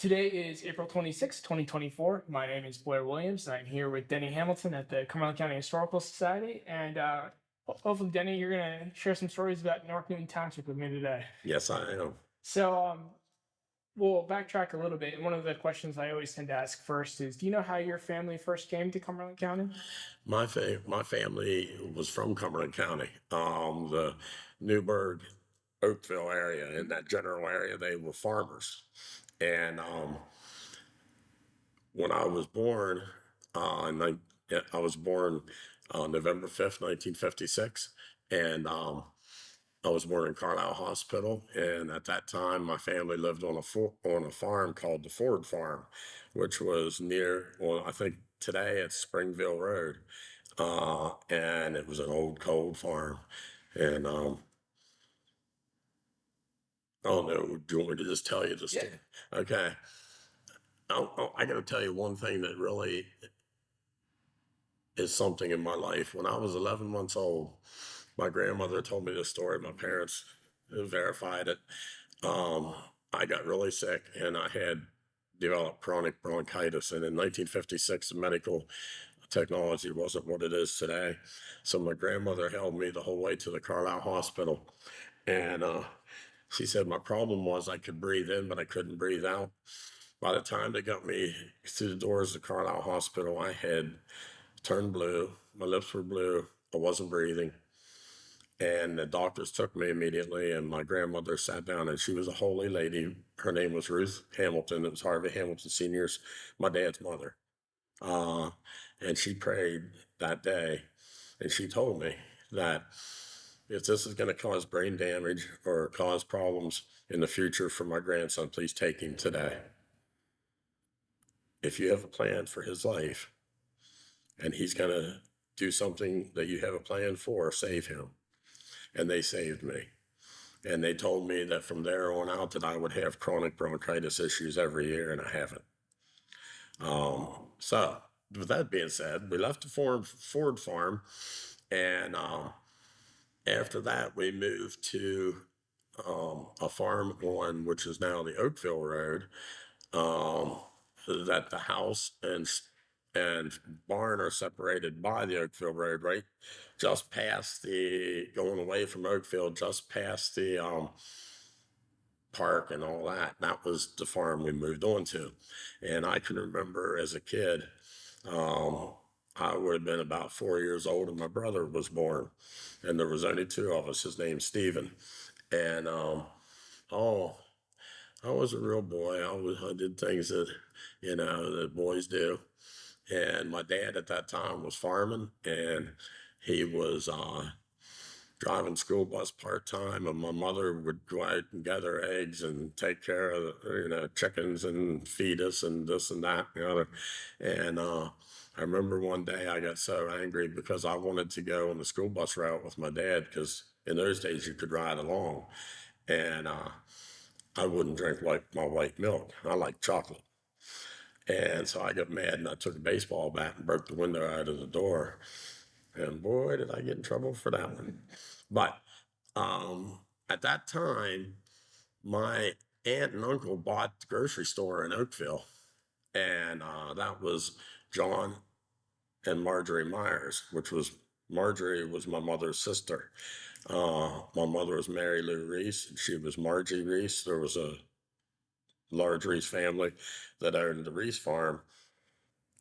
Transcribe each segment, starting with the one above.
Today is April 26th, 2024. My name is Blair Williams. I'm here with Denny Hamilton at the Cumberland County Historical Society. And hopefully, Denny, you're going to share some stories about North Newton Township with me today. Yes, I am. So we'll backtrack a little bit. And one of the questions I always tend to ask first is, do you know how your family first came to Cumberland County? My family was from Cumberland County, the Newburgh, Oakville area. In that general area, they were farmers. And when I was born, I was born November 5th, 1956. And I was born in Carlisle Hospital, and at that time, my family lived on a farm called the Ford Farm, which was near. Well, I think today it's Springville Road, and it was an old cold farm. And I don't know. Do you want me to just tell you the story? Yeah. Okay. I got to tell you one thing that really is something in my life. When I was 11 months old, my grandmother told me this story. My parents verified it. I got really sick and I had developed chronic bronchitis. And in 1956, medical technology wasn't what it is today. So my grandmother held me the whole way to the Carlisle Hospital. And she said my problem was I could breathe in, but I couldn't breathe out. By the time they got me through the doors of the Carlisle Hospital, I had turned blue. My lips were blue. I wasn't breathing. And the doctors took me immediately, and my grandmother sat down, and she was a holy lady. Her name was Ruth Hamilton. It was Harvey Hamilton Sr.'s, my dad's mother. And she prayed that day, and she told me that if this is going to cause brain damage or cause problems in the future for my grandson, please take him today. If you have a plan for his life, and he's going to do something that you have a plan for, save him. And they saved me. And they told me that from there on out that I would have chronic bronchitis issues every year, and I haven't. So with that being said, we left the Ford Farm, and after that we moved to a farm on which is now the Oakville Road. That the house and barn are separated by the Oakville Road, right? Just past going away from Oakville, just past the park and all that. That was the farm we moved on to. And I can remember as a kid, I would have been about 4 years old and my brother was born. And there was only two of us. His name's Stephen. And I was a real boy. I did things that, that boys do. And my dad at that time was farming, and he was driving school bus part-time, and my mother would go out and gather eggs and take care of the, chickens and feed us and this and that and the other. And I remember one day I got so angry because I wanted to go on the school bus route with my dad, because in those days you could ride along. And I wouldn't drink my white milk. I like chocolate. And so I got mad and I took a baseball bat and broke the window out of the door. And boy, did I get in trouble for that one. But at that time, my aunt and uncle bought the grocery store in Oakville. And that was John and Marjorie Myers, Marjorie was my mother's sister. My mother was Mary Lou Reese, and she was Margie Reese. There was a large Reese family that owned the Reese farm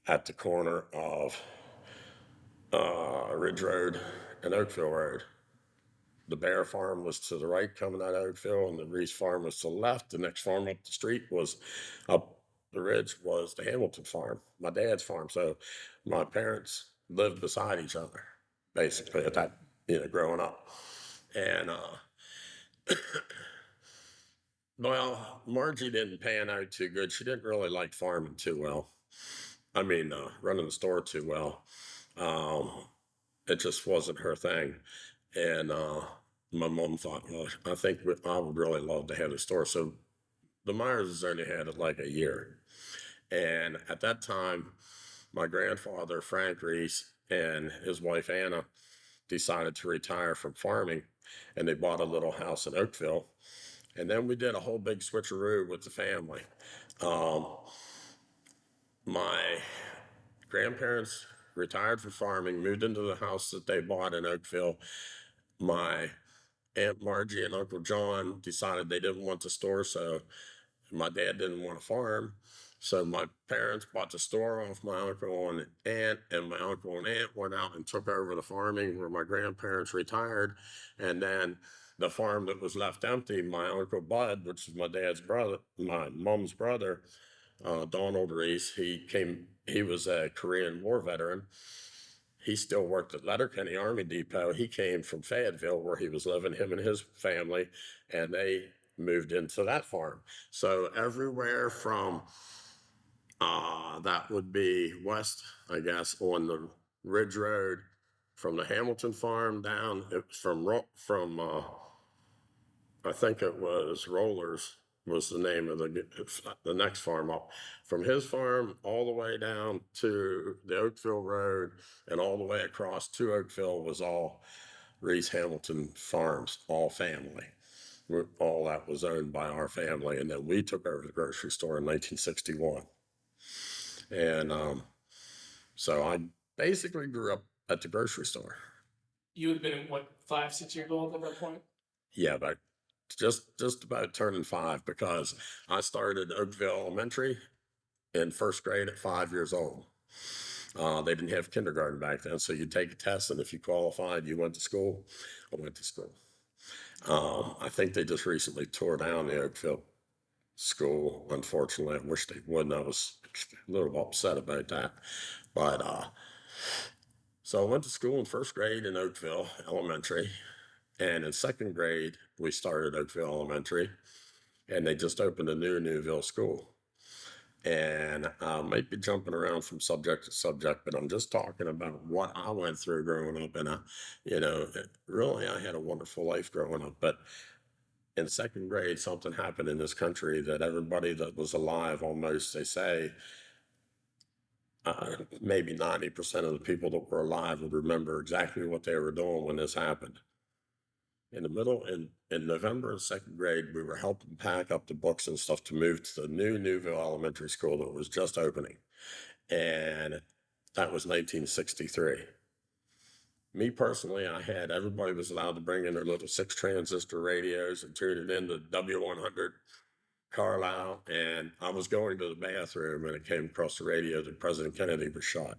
at the corner of Ridge Road and Oakville Road. The Bear farm was to the right coming out of Oakville, and the Reese farm was to the left. The next farm up the street was up the ridge was the Hamilton farm, my dad's farm. So my parents lived beside each other, basically, at that, growing up. And well, Margie didn't pan out too good. She didn't really like farming too well. I mean, running the store too well. It just wasn't her thing. And my mom thought, well, I think I would really love to have the store. So the Myers only had it like a year. And at that time, my grandfather, Frank Reese, and his wife, Anna, decided to retire from farming. And they bought a little house in Oakville. And then we did a whole big switcheroo with the family. Um, my grandparents retired from farming, moved into the house that they bought in Oakville. My Aunt Margie and Uncle John decided they didn't want the store, so my dad didn't want to farm. So my parents bought the store off my uncle and aunt, and my uncle and aunt went out and took over the farming where my grandparents retired. And then the farm that was left empty, my uncle Bud, which is my dad's brother, my mom's brother, Donald Reese, he was a Korean War veteran. He still worked at Letterkenny Army Depot. He came from Fayetteville where he was living, him and his family, and they moved into that farm. So everywhere from that would be west, I guess, on the Ridge Road, from the Hamilton farm down, from I think it was Rollers was the name of the next farm up. From his farm all the way down to the Oakville Road and all the way across to Oakville was all Reese Hamilton farms, all family. All that was owned by our family, and then we took over the grocery store in 1961. And so I basically grew up at the grocery store. You would have been, what, 5, 6 years old at that point? Yeah, but just about turning 5, because I started Oakville Elementary in first grade at 5 years old. They didn't have kindergarten back then, so you'd take a test, and if you qualified, you went to school. I went to school. I think they just recently tore down the Oakville school. Unfortunately, I wish they wouldn't. I was a little upset about that. But so I went to school in first grade in Oakville Elementary. And in second grade, we started Oakville Elementary, and they just opened a new Newville school. And I might be jumping around from subject to subject, but I'm just talking about what I went through growing up. And, really, I had a wonderful life growing up. But in second grade, something happened in this country that everybody that was alive, almost, they say, maybe 90% of the people that were alive would remember exactly what they were doing when this happened. In the middle, in November in second grade, we were helping pack up the books and stuff to move to the new Newville Elementary School that was just opening. And that was 1963. Me personally, everybody was allowed to bring in their little 6 transistor radios and tune it into W100 Carlisle. And I was going to the bathroom, and it came across the radio that President Kennedy was shot.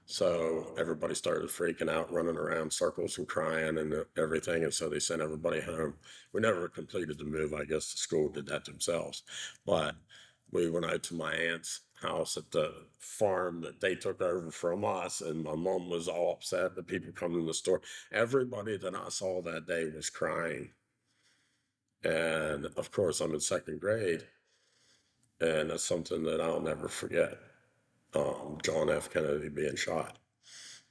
So everybody started freaking out, running around circles and crying and everything. And so they sent everybody home. We never completed the move. I guess the school did that themselves. But we went out to my aunt's house at the farm that they took over from us. And my mom was all upset. The people coming in the store. Everybody that I saw that day was crying. And of course, I'm in second grade. And that's something that I'll never forget. John F. Kennedy being shot.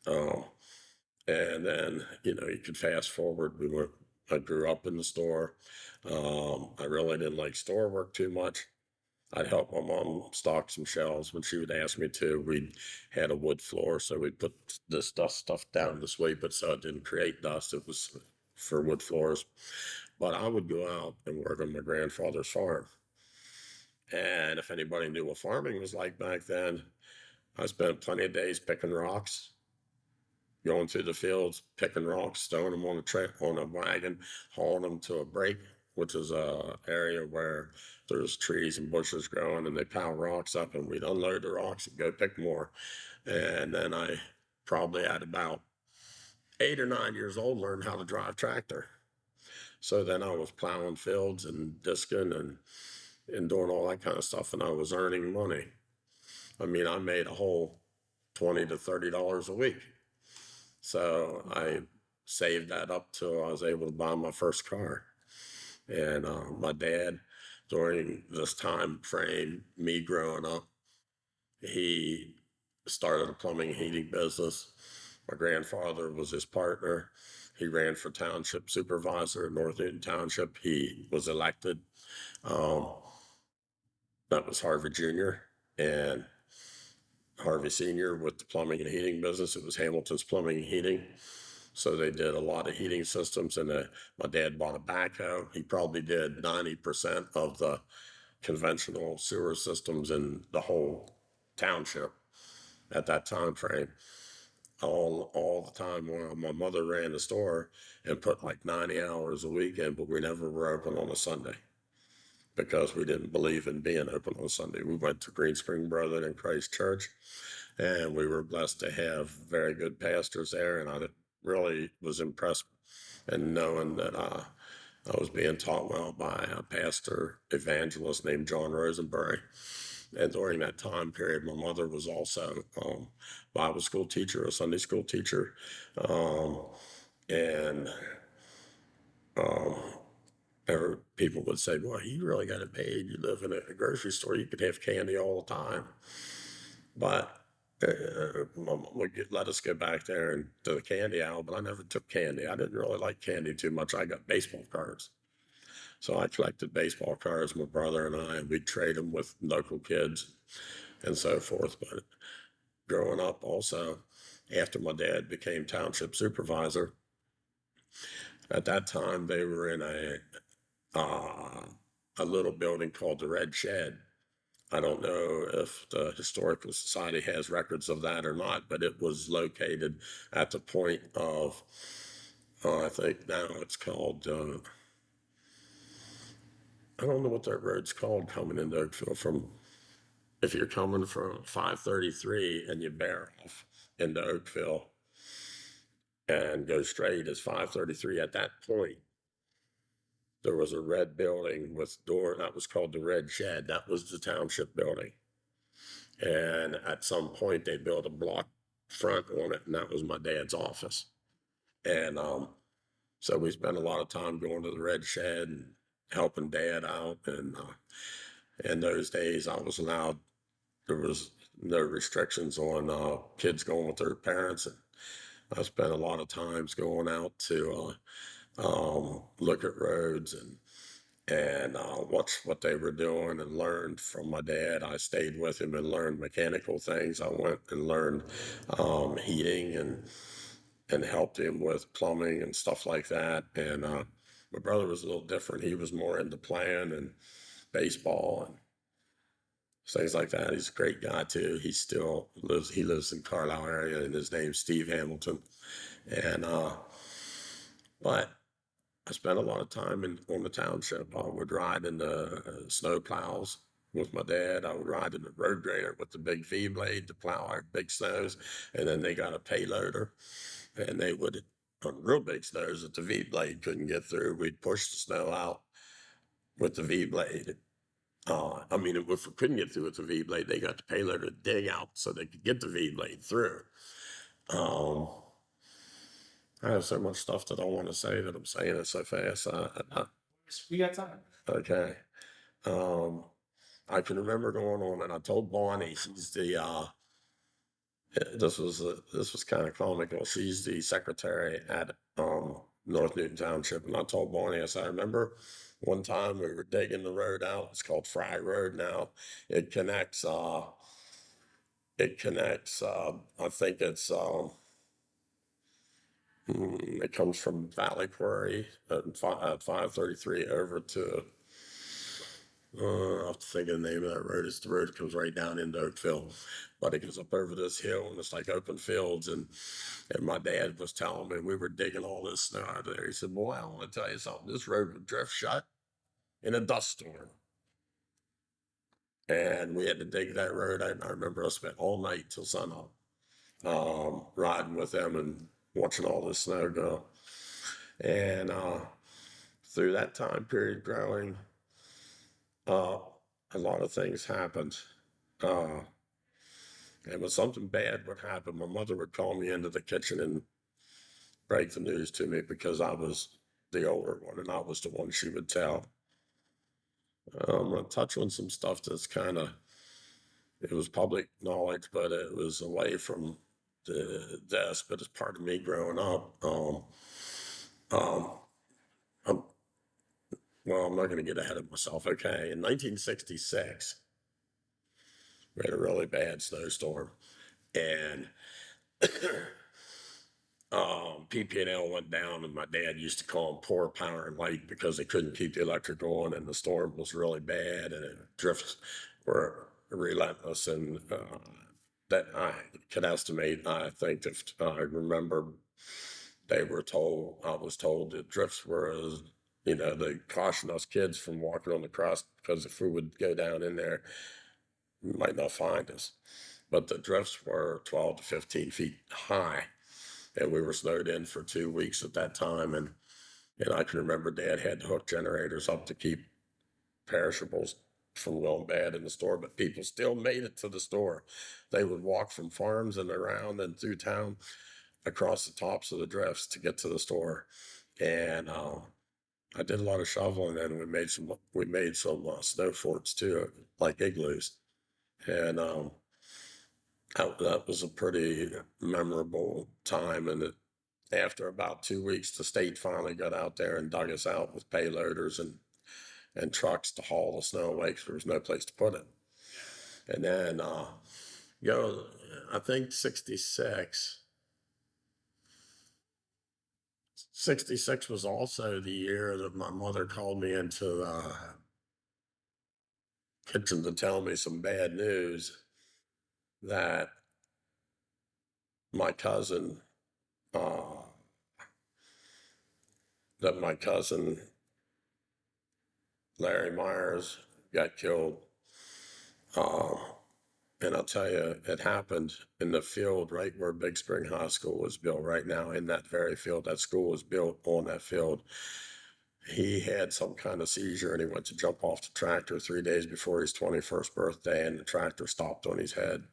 And then, you could fast forward. I grew up in the store. I really didn't like store work too much. I'd help my mom stock some shelves when she would ask me to. We had a wood floor, so we'd put this stuff down to sweep it so it didn't create dust. It was for wood floors. But I would go out and work on my grandfather's farm. And if anybody knew what farming was like back then, I spent plenty of days picking rocks, going through the fields, picking rocks, stowing them on a wagon, hauling them to a break, which is a area where there's trees and bushes growing, and they pile rocks up, and we'd unload the rocks and go pick more. And then I probably at about 8 or 9 years old learned how to drive tractor. So then I was plowing fields and disking and doing all that kind of stuff, and I was earning money. I mean, I made a whole $20 to $30 a week. So I saved that up till I was able to buy my first car. And my dad, during this time frame, me growing up, he started a plumbing and heating business. My grandfather was his partner. He ran for township supervisor in Newton Township. He was elected. That was Harvey Jr. and Harvey Sr. with the plumbing and heating business. It was Hamilton's Plumbing and Heating. So they did a lot of heating systems, and my dad bought a backhoe. He probably did 90% of the conventional sewer systems in the whole township at that time frame. All the time while my mother ran the store and put like 90 hours a week in, but we never were open on a Sunday because we didn't believe in being open on Sunday. We went to Green Spring Brethren and Christ Church, and we were blessed to have very good pastors there, and I really was impressed in knowing that I was being taught well by a pastor evangelist named John Rosenberry. And during that time period, my mother was also Bible school teacher, a Sunday school teacher, and people would say, "Boy, you really got it made. You live in a grocery store. You could have candy all the time." But Mom would let us go back there and to the candy aisle, but I never took candy. I didn't really like candy too much. I got baseball cards. So I collected baseball cards, my brother and I, and we'd trade them with local kids and so forth. But growing up also, after my dad became township supervisor, at that time they were in a little building called the Red Shed. I don't know if the Historical Society has records of that or not, but it was located at the point of, I think now it's called, I don't know what that road's called coming into Oakville from, if you're coming from 533 and you bear off into Oakville and go straight as 533, at that point, there was a red building with door, that was called the Red Shed. That was the township building. And at some point they built a block front on it, and that was my dad's office. And so we spent a lot of time going to the Red Shed and helping Dad out. And in those days I was allowed, there was no restrictions on kids going with their parents. And I spent a lot of times going out to look at roads and watch what they were doing and learned from my dad. I stayed with him and learned mechanical things. I went and learned heating and helped him with plumbing and stuff like that. And my brother was a little different. He was more into playing and baseball and things like that. He's a great guy too. He lives in Carlisle area, and his name's Steve Hamilton. And but I spent a lot of time on the township. I would ride in the snow plows with my dad. I would ride in the road grader with the big V blade to plow our big snows. And then they got a payloader, and they would, on real big snows that the V blade couldn't get through, we'd push the snow out with the V blade. I mean, if we couldn't get through with the V blade, they got the payloader to dig out so they could get the V blade through. I have so much stuff that I want to say that I'm saying it so fast. We got time. Okay. I can remember going on, and I told Bonnie, she's the this was kind of comical. She's the secretary at North Newton Township, and I told Bonnie, I said, I remember one time we were digging the road out. It's called Fry Road now. It connects. I think it's. It comes from Valley Quarry at 533 over to, I have to think of the name of that road. It's the road that comes right down into Oakville, but it goes up over this hill and it's like open fields. And my dad was telling me, we were digging all this snow out there. He said, boy, I want to tell you something. This road would drift shut in a dust storm. And we had to dig that road out. And I remember I spent all night till sunup riding with them and watching all this snow go. And through that time period growing, a lot of things happened. And when something bad would happen, my mother would call me into the kitchen and break the news to me because I was the older one and I was the one she would tell. I'm going to touch on some stuff that's it was public knowledge, but it was away from the desk, but it's part of me growing up. I'm not going to get ahead of myself. Okay, in 1966, we had a really bad snowstorm, and PP&L went down, and my dad used to call them poor power and light because they couldn't keep the electric on, and the storm was really bad, and the drifts were relentless. And that I could estimate, I think if I remember, I was told that drifts were, they cautioned us kids from walking on the crust because if we would go down in there, you might not find us. But the drifts were 12 to 15 feet high, and we were snowed in for 2 weeks at that time. And I can remember Dad had to hook generators up to keep perishables from going bad in the store, but people still made it to the store. They would walk from farms and around and through town across the tops of the drifts to get to the store. And I did a lot of shoveling, and we made some snow forts too, like igloos. And that was a pretty memorable time. And after about 2 weeks, the state finally got out there and dug us out with payloaders and trucks to haul the snow away because there was no place to put it. And then, I think 66 was also the year that my mother called me into the kitchen to tell me some bad news that my cousin, uh, Larry Myers got killed. And I'll tell you, it happened in the field right where Big Spring High School was built right now, in that very field. That school was built on that field. He had some kind of seizure, and he went to jump off the tractor 3 days before his 21st birthday, and the tractor stopped on his head.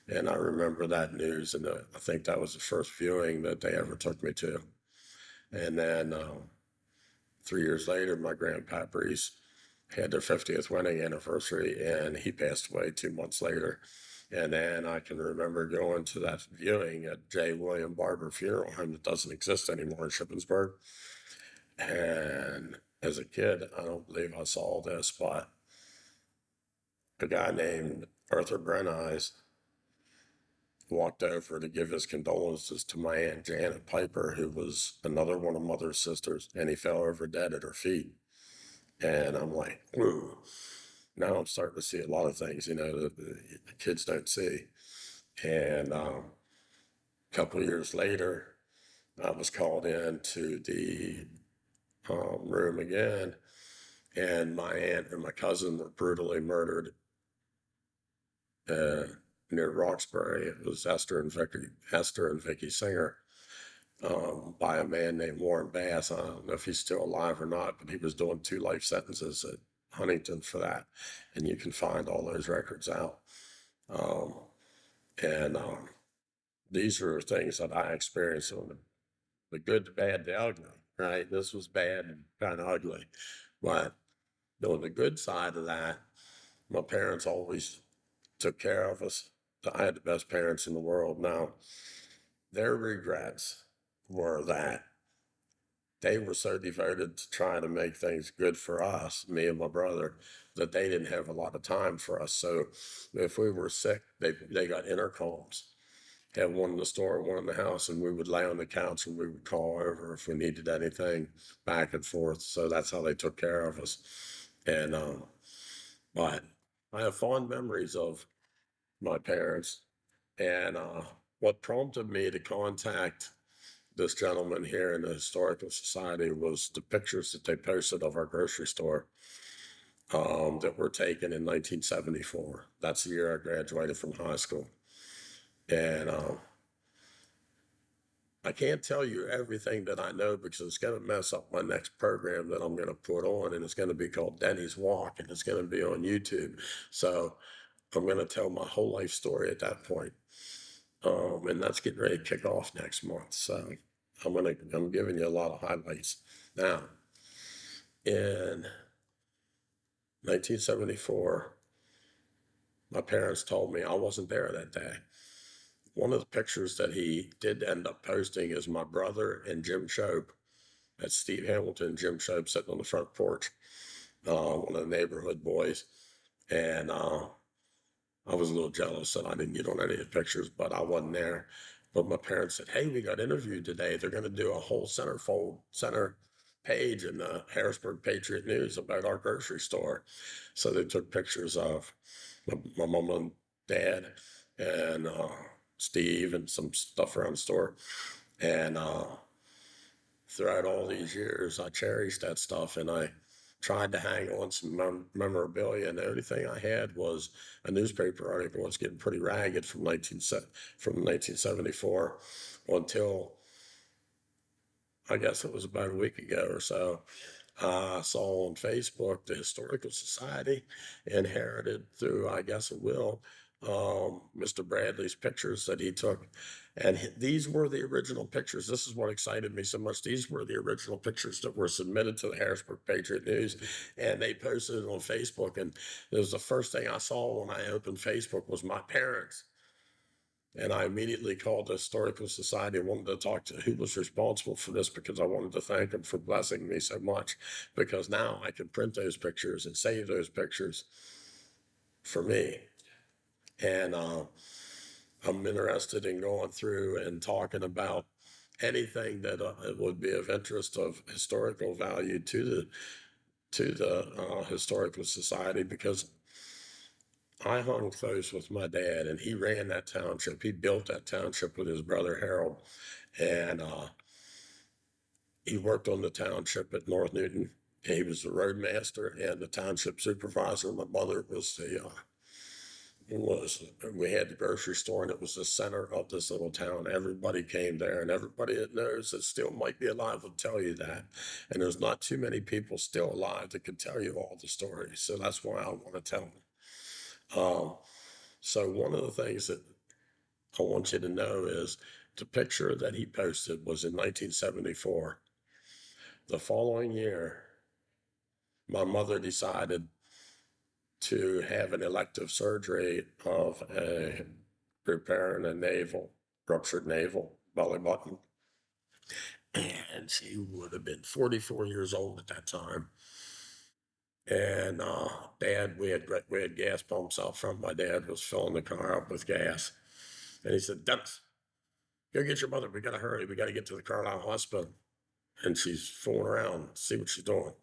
And I remember that news, and I think that was the first viewing that they ever took me to. And then 3 years later, my grandpappers had their 50th wedding anniversary, and he passed away 2 months later. And then I can remember going to that viewing at J. William Barber Funeral Home that doesn't exist anymore in Shippensburg. And as a kid, I don't believe I saw this, but a guy named Arthur Brenneyes walked over to give his condolences to my Aunt Janet Piper, who was another one of Mother's sisters, and he fell over dead at her feet. And I'm like, ooh, now I'm starting to see a lot of things, that the kids don't see. And a couple of years later, I was called into the room again, and my aunt and my cousin were brutally murdered near Roxbury. It was Esther and Vicky Singer, by a man named Warren Bass. I don't know if he's still alive or not, but he was doing 2 life sentences at Huntington for that. And you can find all those records out. And these are things that I experienced on the good, the bad, the ugly, right? This was bad and kind of ugly. But on the good side of that, my parents always took care of us. I had the best parents in the world. Now, their regrets were that they were so devoted to trying to make things good for us, me and my brother, that they didn't have a lot of time for us. So if we were sick, they got intercoms, had one in the store, one in the house, and we would lay on the couch and we would call over if we needed anything, back and forth. So that's how they took care of us. And but I have fond memories of my parents. And what prompted me to contact this gentleman here in the Historical Society was the pictures that they posted of our grocery store that were taken in 1974. That's the year I graduated from high school. And I can't tell you everything that I know because it's going to mess up my next program that I'm going to put on, and it's going to be called Denny's Walk, and it's going to be on YouTube. So I'm going to tell my whole life story at that point. And that's getting ready to kick off next month. So I'm giving you a lot of highlights. Now, in 1974, my parents told me I wasn't there that day. One of the pictures that he did end up posting is my brother and Jim Shope. That's Steve Hamilton and Jim Shope sitting on the front porch, one of the neighborhood boys. And I was a little jealous that I didn't get on any of the pictures, but I wasn't there. But my parents said, hey, we got interviewed today. They're going to do a whole center page in the Harrisburg Patriot News about our grocery store. So they took pictures of my mom and dad and Steve and some stuff around the store. And throughout all these years, I cherished that stuff, and I tried to hang on some memorabilia. And the only thing I had was a newspaper article. It was getting pretty ragged from 1974 until I guess it was about a week ago or so. I saw on Facebook the Historical Society inherited through, I guess, a will, Mr. Bradley's pictures that he took. And these were the original pictures. This is what excited me so much. These were the original pictures that were submitted to the Harrisburg Patriot News, and they posted it on Facebook. And it was the first thing I saw when I opened Facebook was my parents. And I immediately called the Historical Society and wanted to talk to who was responsible for this, because I wanted to thank them for blessing me so much, because now I can print those pictures and save those pictures for me. And I'm interested in going through and talking about anything that would be of interest of historical value to the Historical Society, because I hung close with my dad, and he ran that township. He built that township with his brother Harold, and he worked on the township at North Newton. He was the roadmaster and the township supervisor. My mother was we had the grocery store, and it was the center of this little town. Everybody came there, and everybody that knows that still might be alive will tell you that. And there's not too many people still alive that can tell you all the stories. So that's why I want to tell them. So one of the things that I want you to know is the picture that he posted was in 1974. The following year, my mother decided to have an elective surgery of repairing a ruptured navel belly button. And she would have been 44 years old at that time. And Dad, we had gas pumps out front. My dad was filling the car up with gas. And he said, Dennis, go get your mother. We got to hurry. We got to get to the Carlisle Hospital. And she's fooling around, see what she's doing.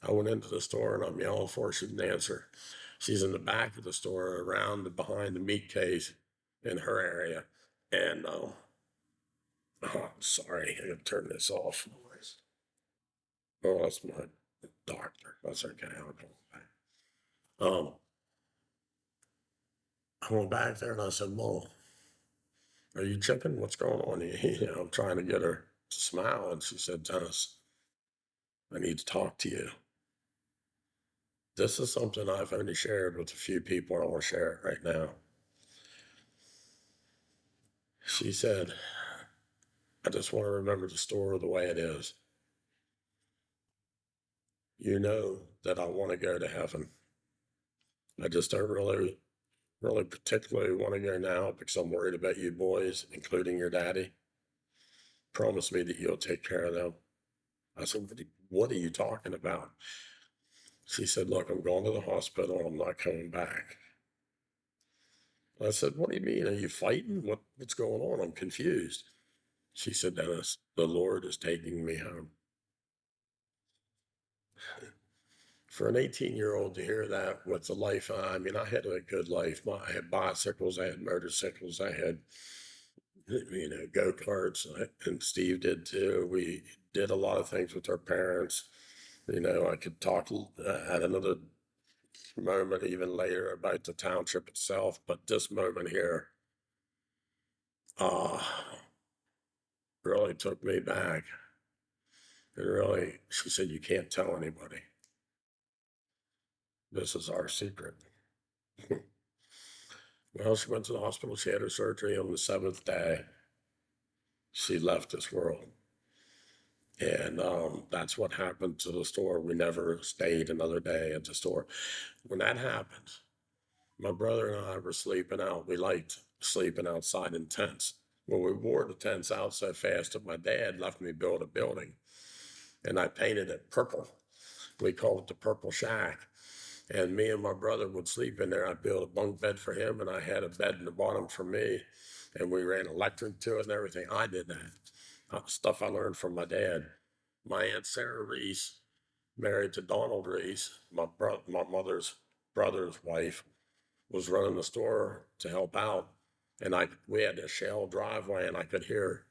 I went into the store, and I'm yelling for her. She didn't answer. She's in the back of the store, around behind the meat case in her area. And sorry, I got to turn this off. Oh, that's my doctor. That's okay. I'll go back. I went back there and I said, Mom, are you tripping? What's going on? I'm trying to get her to smile. And she said, Dennis, I need to talk to you. This is something I've only shared with a few people, and I want to share it right now. She said, I just want to remember the story the way it is. You know that I want to go to heaven. I just don't really particularly want to go now, because I'm worried about you boys, including your daddy. Promise me that you'll take care of them. I said, what are you talking about? She said, look, I'm going to the hospital. I'm not coming back. I said, what do you mean? Are you fighting? What's going on? I'm confused. She said, Dennis, the Lord is taking me home. For an 18-year-old to hear that with the life, I mean, I had a good life. I had bicycles, I had motorcycles, I had, go-karts, and Steve did too. We did a lot of things with our parents. I could talk at another moment even later about the township itself, but this moment here really took me back. And really, she said, you can't tell anybody. This is our secret. Well, she went to the hospital. She had her surgery on the 7th day. She left this world. And that's what happened to the store. We never stayed another day at the store. When that happened, my brother and I were sleeping out. We liked sleeping outside in tents. Well, we wore the tents out so fast that my dad left me build a building, and I painted it purple. We called it the Purple Shack. And me and my brother would sleep in there. I built a bunk bed for him, and I had a bed in the bottom for me. And we ran electric to it and everything. I did that. Stuff I learned from my dad. My Aunt Sarah Reese, married to Donald Reese, my mother's brother's wife, was running the store to help out. And we had a shell driveway, and I could hear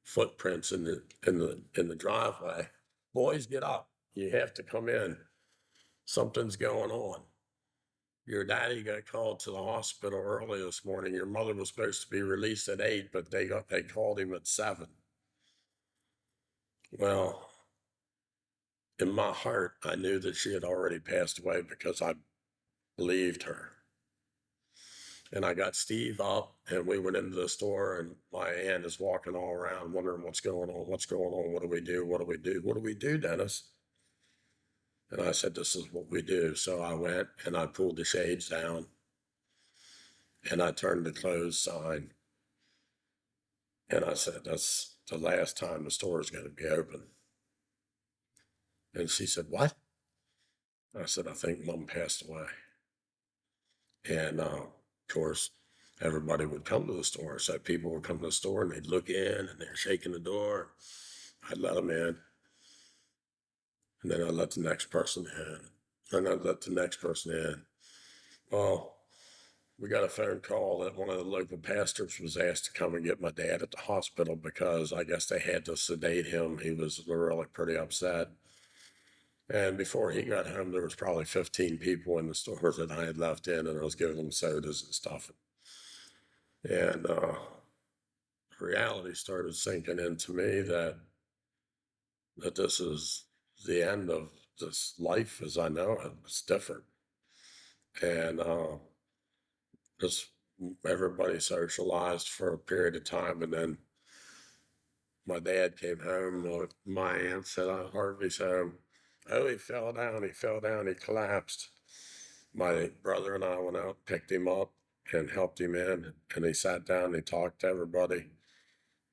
footprints in the driveway. Boys, get up. You have to come in. Something's going on. Your daddy got called to the hospital early this morning. Your mother was supposed to be released at 8, but they called him at 7. Well, in my heart, I knew that she had already passed away because I believed her. And I got Steve up, and we went into the store, and my aunt is walking all around wondering what's going on, what do we do, what do we do, Dennis? And I said, this is what we do. So I went and I pulled the shades down, and I turned the closed sign. And I said, that's the last time the store is going to be open. And she said, what? I said, I think Mom passed away. And of course, everybody would come to the store. So people would come to the store and they'd look in and they're shaking the door. I'd let them in. And then I'd let the next person in. And I'd let the next person in. Well, we got a phone call that one of the local pastors was asked to come and get my dad at the hospital because I guess they had to sedate him. He was really pretty upset. And before he got home, there was probably 15 people in the store that I had left in, and I was giving them sodas and stuff. And reality started sinking into me that this is the end of this life as I know it. It's different. And just everybody socialized for a period of time, and then my dad came home. My aunt said, Harvey's home. Oh, he fell down, he collapsed. My brother and I went out, picked him up, and helped him in. And he sat down and he talked to everybody.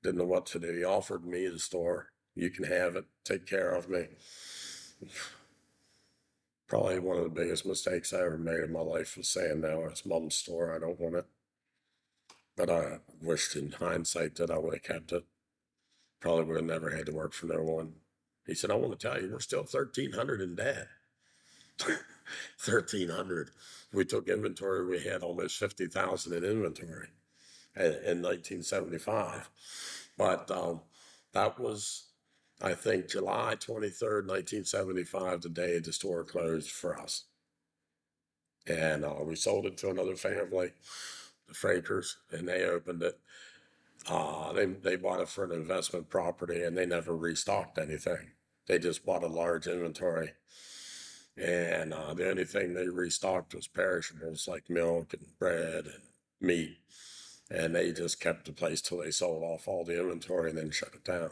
Didn't know what to do. He offered me the store. You can have it. Take care of me. Probably one of the biggest mistakes I ever made in my life was saying, no, it's Mom's store. I don't want it. But I wished in hindsight that I would have kept it. Probably would have never had to work for no one. He said, I want to tell you, we're still 1,300 in debt. 1,300. We took inventory. We had almost 50,000 in inventory in 1975. But that was, I think, July 23rd, 1975, the day the store closed for us. And we sold it to another family, the Frakers, and they opened it. They bought it for an investment property, and they never restocked anything. They just bought a large inventory. And the only thing they restocked was perishables like milk and bread and meat. And they just kept the place till they sold off all the inventory and then shut it down.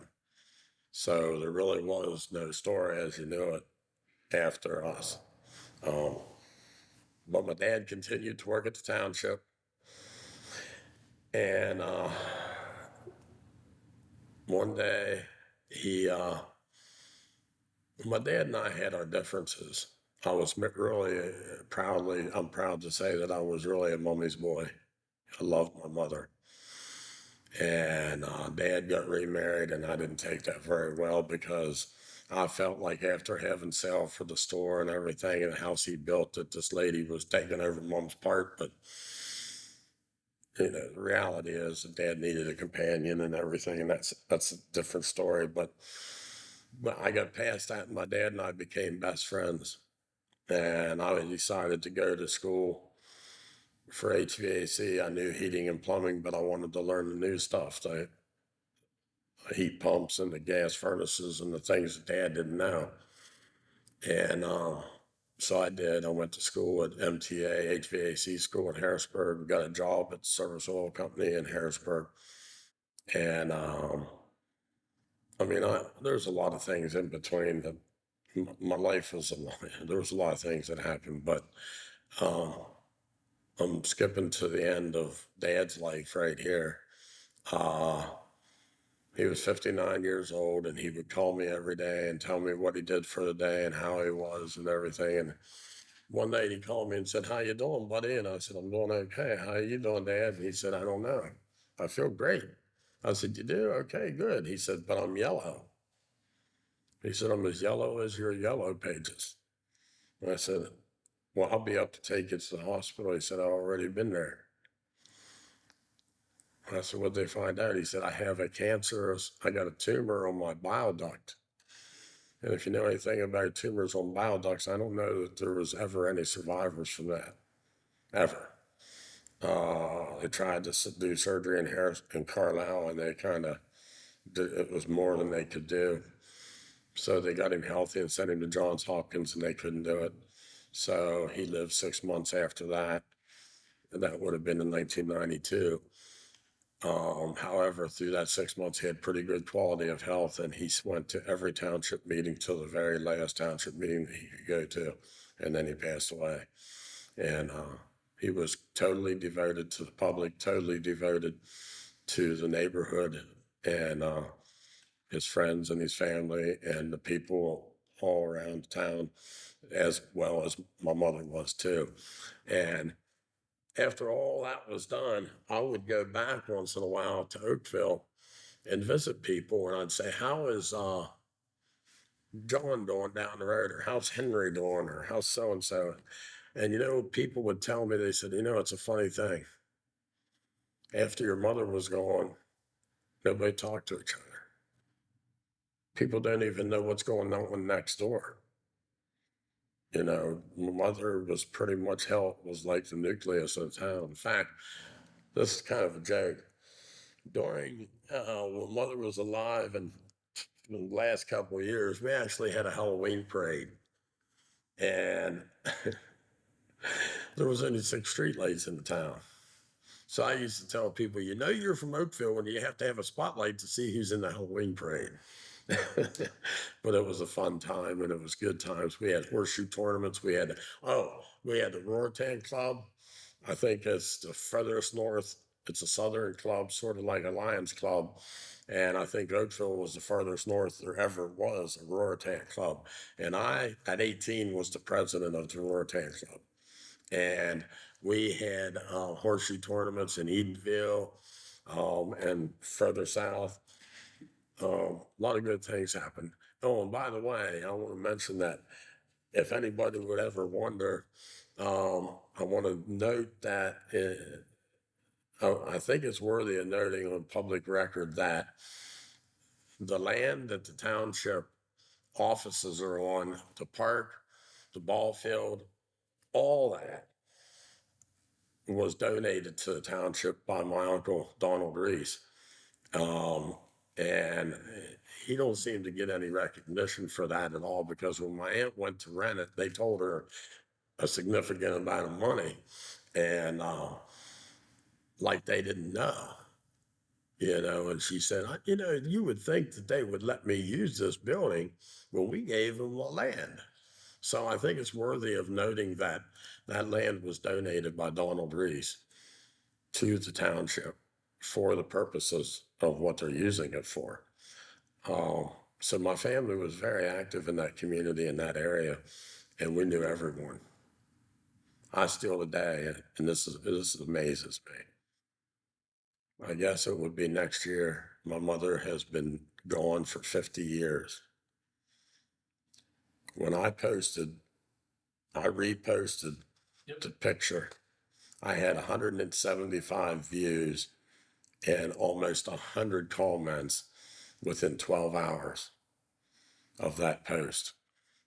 So there really was no store as you knew it after us. But my dad continued to work at the township. And one day my dad and I had our differences. I was really I'm proud to say that I was really a mommy's boy. I loved my mother. And Dad got remarried, and I didn't take that very well because I felt like after having sale for the store and everything and the house he built, that this lady was taking over Mom's part. But the reality is that Dad needed a companion and everything, and that's a different story. But I got past that, and my dad and I became best friends. And I decided to go to school for HVAC. I knew heating and plumbing, but I wanted to learn the new stuff, the heat pumps and the gas furnaces and the things that Dad didn't know. And so I did. I went to school at MTA, HVAC school in Harrisburg, got a job at Service Oil Company in Harrisburg. And there's a lot of things in between. My life was there was a lot of things that happened, but I'm skipping to the end of Dad's life right here. He was 59 years old, and he would call me every day and tell me what he did for the day and how he was and everything. And one night he called me and said, "How you doing, buddy?" And I said, "I'm doing okay. How you doing, Dad?" And he said, "I don't know. I feel great." I said, "You do? Okay, good." He said, "But I'm yellow." He said, "I'm as yellow as your yellow pages." And I said, "Well, I'll be up to take you to the hospital." He said, "I've already been there." I said, "What'd they find out?" He said, "I have a cancerous, I got a tumor on my bile duct." And if you know anything about tumors on bile ducts, I don't know that there was ever any survivors from that, ever. They tried to do surgery in Harris in Carlisle, and they kind of it was more than they could do. So they got him healthy and sent him to Johns Hopkins, and they couldn't do it. So he lived 6 months after that. And that would have been in 1992. However, through that 6 months, he had pretty good quality of health, and he went to every township meeting till the very last township meeting that he could go to, and then he passed away. And he was totally devoted to the public, totally devoted to the neighborhood and his friends and his family and the people all around town, as well as my mother was too. And after all that was done, I would go back once in a while to Oakville and visit people, and I'd say, "How is John doing down the road?" Or "How's Henry doing?" Or "How's so and so?" And people would tell me, they said, "It's a funny thing. After your mother was gone, nobody talked to each other. People don't even know what's going on next door." My mother was pretty much was like the nucleus of the town. In fact, this is kind of a joke. During when mother was alive and in the last couple of years, we actually had a Halloween parade. And there was only 6 streetlights in the town. So I used to tell people, you're from Oakville when you have to have a spotlight to see who's in the Halloween parade. But it was a fun time, and it was good times. We had horseshoe tournaments. We had the Roritan Club. I think it's the furthest north. It's a southern club, sort of like a Lions Club. And I think Oakville was the furthest north there ever was a Roritan Club. And I, at 18, was the president of the Roritan Club. And we had horseshoe tournaments in Edenville and further south. A lot of good things happened. Oh, and by the way, I want to mention that if anybody would ever wonder, I want to note that I think it's worthy of noting on public record that the land that the township offices are on, the park, the ball field, all that was donated to the township by my uncle, Donald Reese. And he don't seem to get any recognition for that at all, because when my aunt went to rent it, they told her a significant amount of money, and like they didn't know, and she said, you would think that they would let me use this building. Well, we gave them the land. So I think it's worthy of noting that that land was donated by Donald Reese to the township for the purposes of what they're using it for. So my family was very active in that community, in that area, and we knew everyone. I still today, and this amazes me. I guess it would be next year. My mother has been gone for 50 years. When I reposted the picture. I had 175 views and almost 100 comments within 12 hours of that post,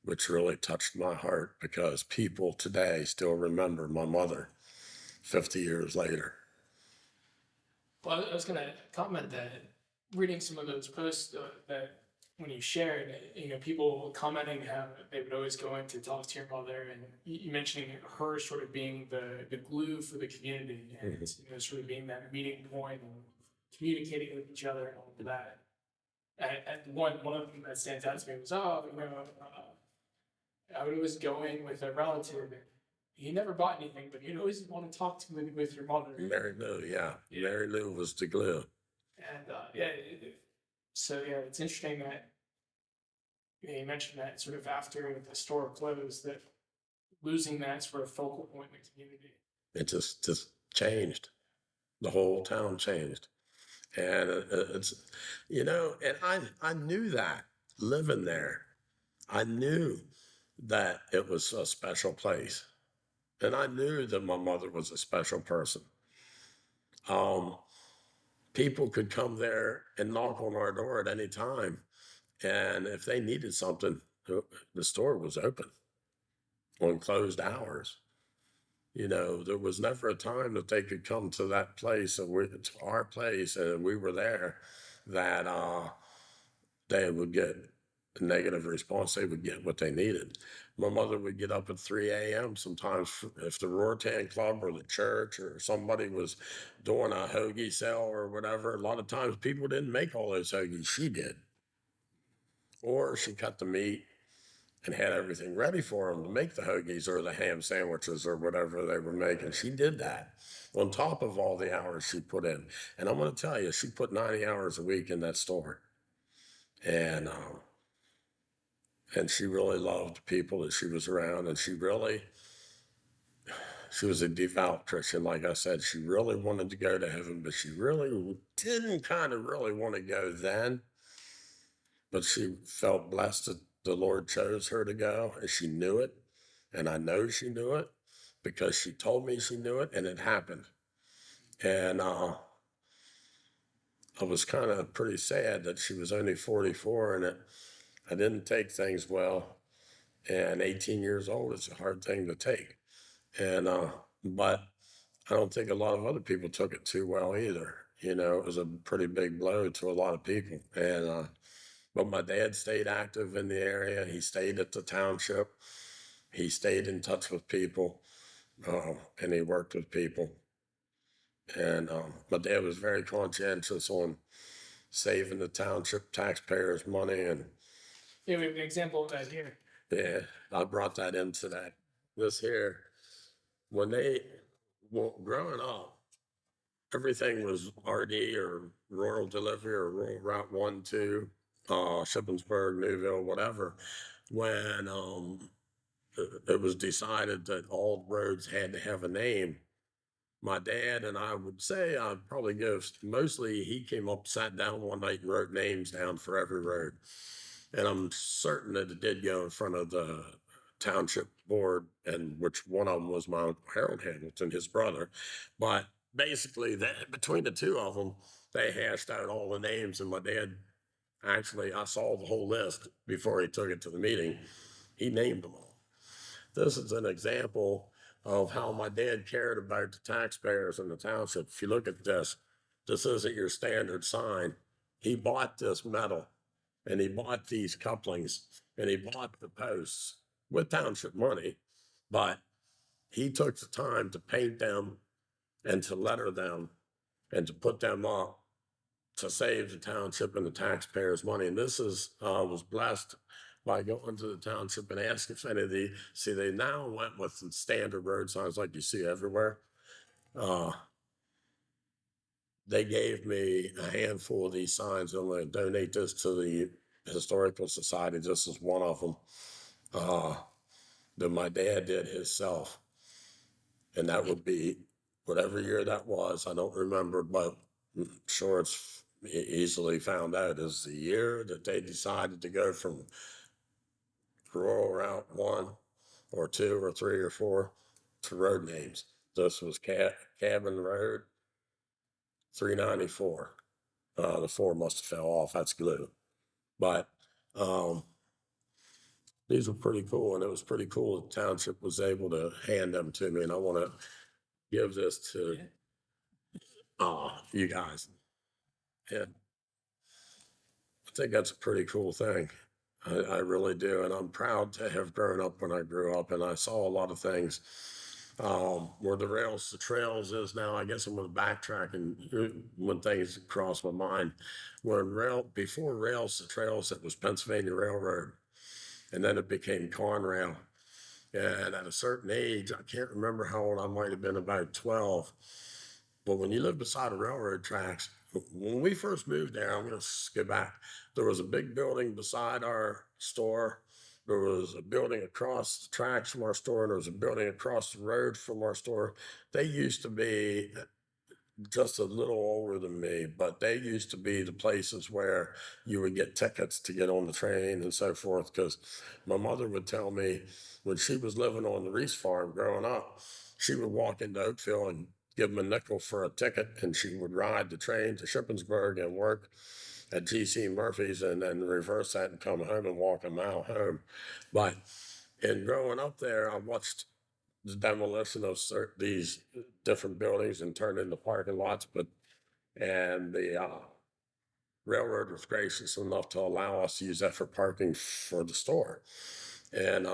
which really touched my heart, because people today still remember my mother 50 years later. Well, I was going to comment that reading some of those posts that when you shared, people commenting how they would always go in to talk to your mother, and you mentioning her sort of being the glue for the community, and sort of being that meeting point and communicating with each other and all of that. And one of them that stands out to me was, I would always go in with a relative. He never bought anything, but you'd always want to talk to him with your mother. Mary Lou, yeah. Mary Lou was the glue. And it's interesting that you mentioned that sort of after the store closed, that losing that sort of focal point in the community. It just changed. The whole town changed. And it's, and I knew that living there. I knew that it was a special place. And I knew that my mother was a special person. Um, People could come there and knock on our door at any time. And if they needed something, the store was open on closed hours. There was never a time that they could come to that place to our place, and we were there, that they would get a negative response. They would get what they needed. My mother would get up at 3 a.m. sometimes if the Rortan Club or the church or somebody was doing a hoagie sale or whatever. A lot of times people didn't make all those hoagies. She did. Or she cut the meat and had everything ready for them to make the hoagies or the ham sandwiches or whatever they were making. She did that on top of all the hours she put in. And I'm going to tell you, she put 90 hours a week in that store. And she really loved the people that she was around. And she was a devout Christian. Like I said, she really wanted to go to heaven, but she really didn't kind of really want to go then. But she felt blessed that the Lord chose her to go, and she knew it. And I know she knew it because she told me she knew it, and it happened. And I was kind of pretty sad that she was only 44, and I didn't take things well. And 18 years old is a hard thing to take. And but I don't think a lot of other people took it too well either. It was a pretty big blow to a lot of people. And but my dad stayed active in the area. He stayed at the township. He stayed in touch with people, and he worked with people. And my dad was very conscientious on saving the township taxpayers' money. And Yeah, we have an example of that here. yeah, I brought that into this here. Growing up, everything was RD or rural delivery or rural route 1, 2, Shippensburg, Newville, whatever. When it was decided that all roads had to have a name, my dad and I would say, I'd probably mostly he came up, sat down one night and wrote names down for every road. And I'm certain that it did go in front of the township board, and which one of them was my Uncle Harold Hamilton, his brother. But basically, between the two of them, they hashed out all the names. And my dad, actually, I saw the whole list before he took it to the meeting. He named them all. This is an example of how my dad cared about the taxpayers in the township. If you look at this isn't your standard sign. He bought this metal, and he bought these couplings, and he bought the posts with township money, but he took the time to paint them and to letter them and to put them up to save the township and the taxpayers' money. And this was blessed by going to the township and asking if any of they now went with the standard road signs like you see everywhere. They gave me a handful of these signs. I'm going to donate this to the Historical Society. This is one of them that my dad did himself. And that would be whatever year that was. I don't remember, but I'm sure it's easily found out, is the year that they decided to go from rural route 1 or 2 or 3 or 4 to road names. This was Cabin Road 394. The 4 must have fell off. That's glue. But these were pretty cool, and it was pretty cool the township was able to hand them to me. And I want to give this to you guys. And I think that's a pretty cool thing. I really do. And I'm proud to have grown up when I grew up, and I saw a lot of things. Where the trails is now, I guess I'm going to backtrack and when things cross my mind. Before rails, the trails, it was Pennsylvania Railroad, and then it became Conrail. And at a certain age, I can't remember how old I might have been, about 12. But when you live beside the railroad tracks, when we first moved there, I'm going to skip back. There was a big building beside our store, there was a building across the tracks from our store, and there was a building across the road from our store. They used to be just a little older than me, but they used to be the places where you would get tickets to get on the train and so forth. Because my mother would tell me when she was living on the Reese farm growing up, she would walk into Oakville and give them a nickel for a ticket, and she would ride the train to Shippensburg and work at GC Murphy's and then reverse that and come home and walk a mile home. But in growing up there, I watched the demolition of these different buildings and turned into parking lots. And the railroad was gracious enough to allow us to use that for parking for the store. And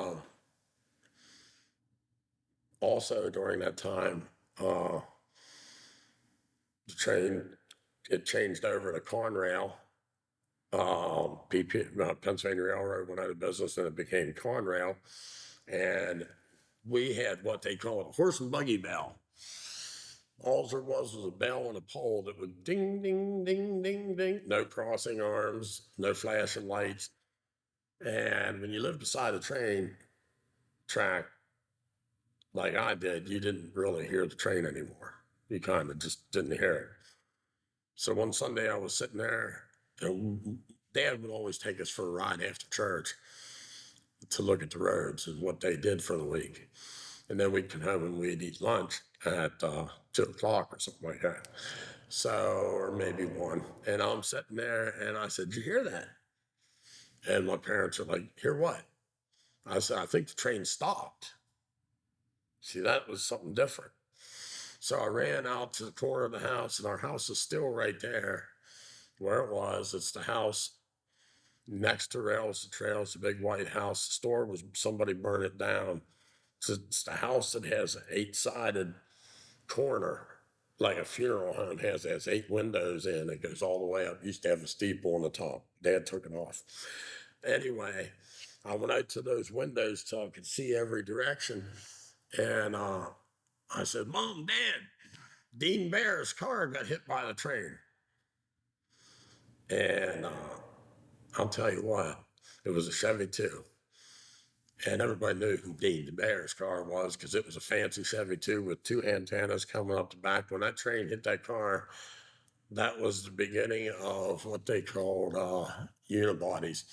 also during that time, the train, it changed over to Conrail. Pennsylvania Railroad went out of business and it became Conrail. And we had what they call a horse and buggy bell. All there was a bell and a pole that would ding, ding, ding, ding, ding. No crossing arms, no flashing lights. And when you lived beside the train track, like I did, you didn't really hear the train anymore. You kind of just didn't hear it. So one Sunday I was sitting there, and Dad would always take us for a ride after church to look at the roads and what they did for the week. And then we'd come home and we'd eat lunch at 2 o'clock or something like that. So, or maybe 1. And I'm sitting there and I said, "Did you hear that?" And my parents are like, "Hear what?" I said, "I think the train stopped." See, that was something different. So I ran out to the corner of the house, and our house is still right there where it was. It's the house next to Rails to Trails, the big white house. The store was somebody burned it down. So it's the house that has an 8-sided corner, like a funeral home has 8 windows in. It goes all the way up. Used to have a steeple on the top. Dad took it off. Anyway, I went out to those windows so I could see every direction. And I said, "Mom, Dad, Dean Bear's car got hit by the train." And I'll tell you what, it was a Chevy 2. And everybody knew who Dean Bear's car was because it was a fancy Chevy 2 with 2 antennas coming up the back. When that train hit that car, that was the beginning of what they called unibodies.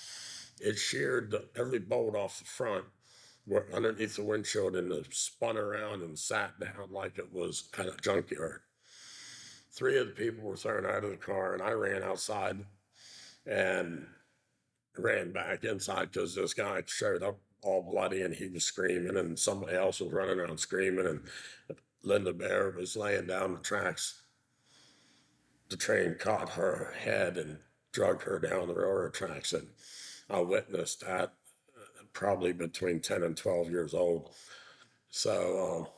It sheared every bolt off the front underneath the windshield, and it spun around and sat down like it was at a junkyard. 3 of the people were thrown out of the car, and I ran outside and ran back inside because this guy showed up all bloody and he was screaming, and somebody else was running around screaming, and Linda Bear was laying down the tracks. The train caught her head and dragged her down the railroad tracks, and I witnessed that probably between 10 and 12 years old. So,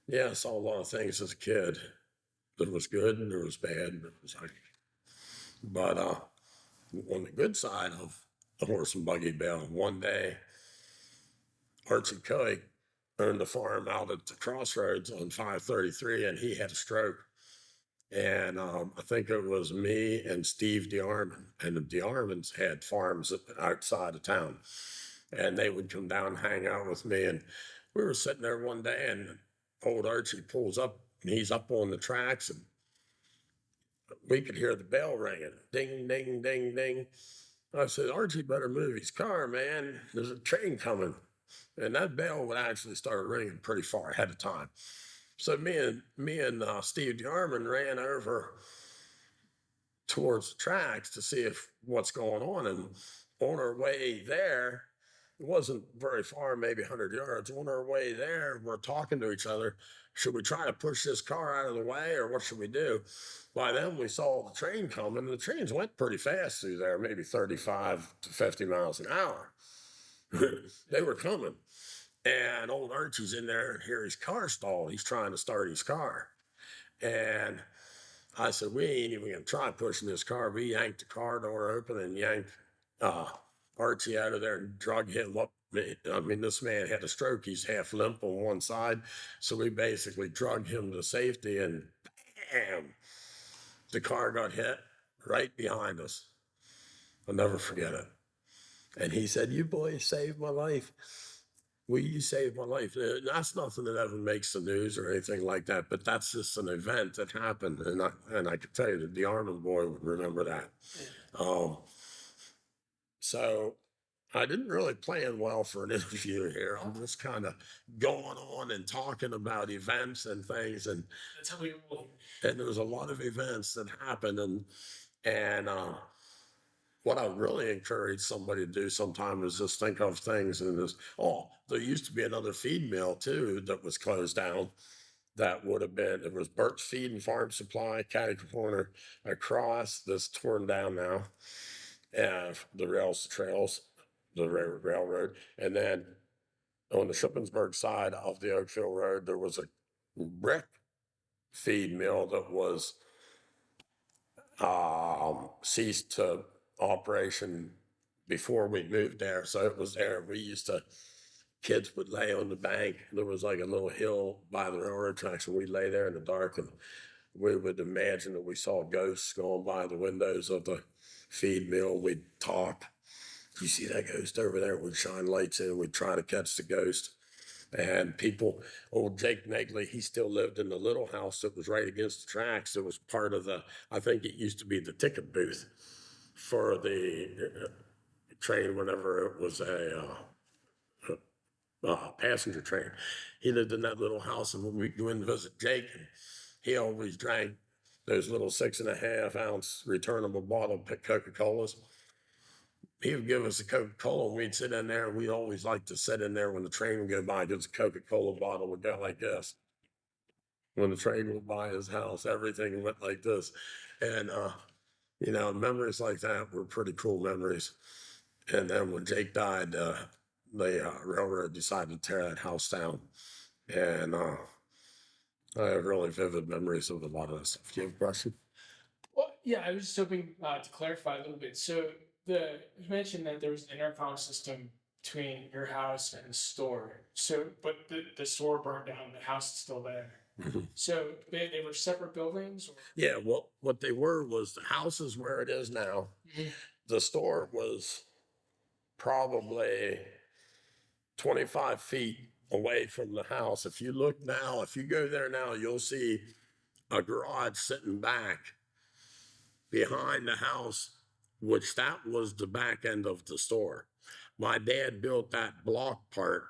yeah, I saw a lot of things as a kid. There was good and there was bad. But on the good side of the horse and buggy bell, one day, Archie Coy owned the farm out at the crossroads on 533, and he had a stroke. And I think it was me and Steve DeArmond, and the DeArmonds had farms outside of town. And they would come down and hang out with me. And we were sitting there one day, and old Archie pulls up, and he's up on the tracks, and we could hear the bell ringing, ding, ding, ding, ding. I said, "Archie better move his car, man. There's a train coming." And that bell would actually start ringing pretty far ahead of time. So me and Steve DeArmond ran over towards the tracks to see what's going on. And on our way there, it wasn't very far, maybe 100 yards. On our way there, we're talking to each other. Should we try to push this car out of the way, or what should we do? By then, we saw the train coming. The trains went pretty fast through there, maybe 35 to 50 miles an hour. They were coming. And old Archie's in there and hear his car stalled. He's trying to start his car. And I said, "We ain't even going to try pushing this car." We yanked the car door open and yanked Archie out of there and drug him up. I mean, this man had a stroke. He's half limp on one side. So we basically drug him to safety, and bam, the car got hit right behind us. I'll never forget it. And he said, "You boys saved my life. Well, you saved my life." That's nothing that ever makes the news or anything like that, but that's just an event that happened. And I can tell you that the Army boy would remember that. Um, so I didn't really plan well for an interview here. I'm just kind of going on and talking about events and things, and That's how we roll. there was a lot of events that happened, and what I really encourage somebody to do sometime is just think of things and this. Oh, there used to be another feed mill too that was closed down. That would have been, it was Burt's Feed and Farm Supply, catty corner across, that's torn down now. And the trails, the railroad. And then on the Shippensburg side of the Oakville Road, there was a brick feed mill that was ceased to operation before we moved there. So it was there. Kids would lay on the bank. There was like a little hill by the railroad tracks, and we'd lay there in the dark, and we would imagine that we saw ghosts going by the windows of the feed mill. We'd talk. "You see that ghost over there?" We'd shine lights in. We'd try to catch the ghost. And old Jake Negley, he still lived in the little house that was right against the tracks. It was part of I think it used to be the ticket booth for the train whenever it was a passenger train. He lived in that little house, and when we'd go in to visit Jake, he always drank those little 6.5-ounce returnable bottle Coca-Colas. He would give us a Coca-Cola, and we'd sit in there, and we always liked to sit in there when the train would go by, because a Coca-Cola bottle would go like this. When the train went by his house, everything went like this. And, memories like that were pretty cool memories. And then when Jake died, the railroad decided to tear that house down. And I have really vivid memories of a lot of this stuff. Do you have a question? Well, yeah, I was just hoping to clarify a little bit. So you mentioned that there was an intercom system between your house and the store. So, but the store burned down, the house is still there. So they were separate buildings? Or? Yeah, well, what they were was the house is where it is now. The store was probably 25 feet away from the house. If you look now, if you go there now, you'll see a garage sitting back behind the house, which that was the back end of the store. My dad built that block part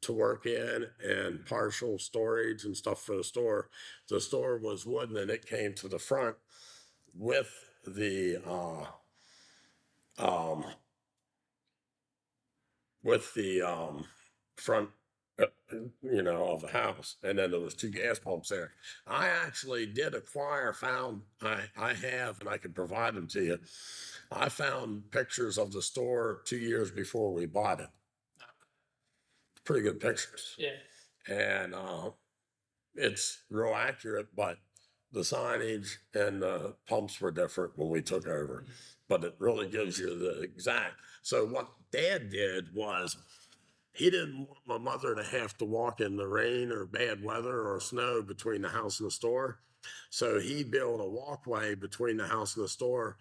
to work in and partial storage and stuff for the store. The store was wooden, and it came to the front with the front of the house, and then there was 2 gas pumps there. I actually did I have, and I can provide them to you. I found pictures of the store 2 years before we bought it. Pretty good pictures. Yeah. And it's real accurate, but the signage and the pumps were different when we took over. But it really gives you the exact. So what Dad did was, he didn't want my mother to have to walk in the rain or bad weather or snow between the house and the store. So he built a walkway between the house and the store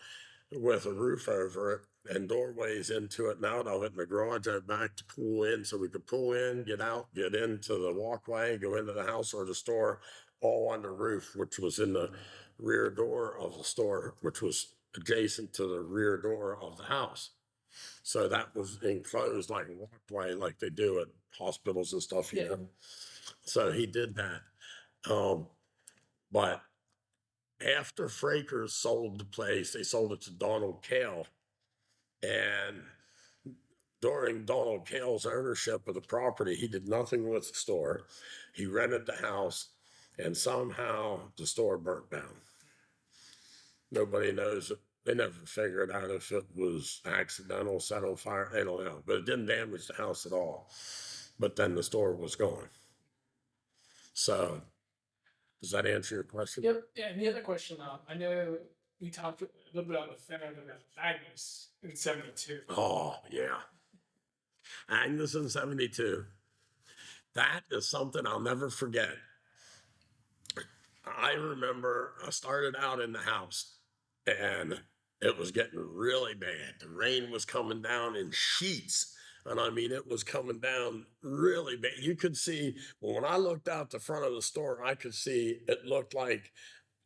with a roof over it and doorways into it and out of it, and the garage out back to pull in, so we could pull in, get out, get into the walkway, go into the house or the store, all on the roof, which was in the rear door of the store, which was adjacent to the rear door of the house. So that was enclosed like a walkway, like they do at hospitals and stuff, you know. So he did that. But after Frakers sold the place, they sold it to Donald Cale. And during Donald Cale's ownership of the property, he did nothing with the store. He rented the house, and somehow the store burnt down. Nobody knows it. They never figured out if it was accidental, set on fire. They don't know. But it didn't damage the house at all. But then the store was gone. So, does that answer your question? Yep. Yeah, and the other question, I know we talked a little bit on the phone about Agnes in 72. Oh, yeah. Agnes in 72. That is something I'll never forget. I remember I started out in the house, and it was getting really bad. The rain was coming down in sheets. And I mean, it was coming down really bad. You could see, well, when I looked out the front of the store, I could see it looked like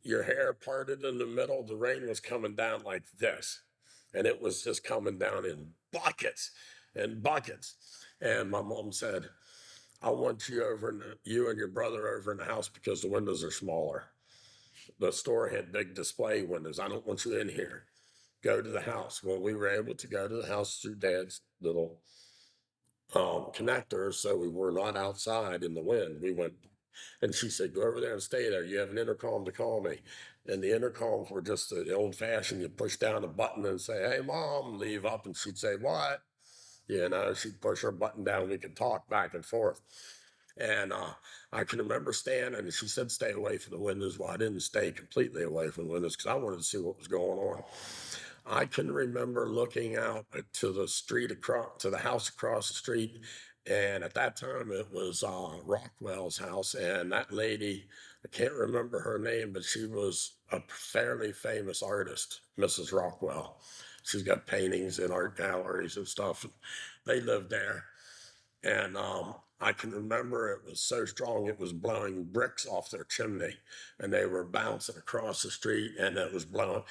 your hair parted in the middle. The rain was coming down like this. And it was just coming down in buckets and buckets. And my mom said, I want you over in you and your brother over in the house because the windows are smaller. The store had big display windows. I don't want you in here. Go to the house. Well, we were able to go to the house through Dad's little connector, so we were not outside in the wind. We went, and she said, "Go over there and stay there. You have an intercom to call me." And the intercoms were just the old-fashioned. You push down a button and say, "Hey, Mom," leave up, and she'd say, "What?" You know, she'd push her button down. We could talk back and forth. And I can remember standing, and she said, "Stay away from the windows." Well, I didn't stay completely away from the windows because I wanted to see what was going on. I can remember looking out to the street across to the house across the street, and at that time it was Rockwell's house, and that lady, I can't remember her name, but she was a fairly famous artist, Mrs. Rockwell. She's got paintings in art galleries and stuff. And they lived there, and I can remember it was so strong it was blowing bricks off their chimney, and they were bouncing across the street, and it was blowing.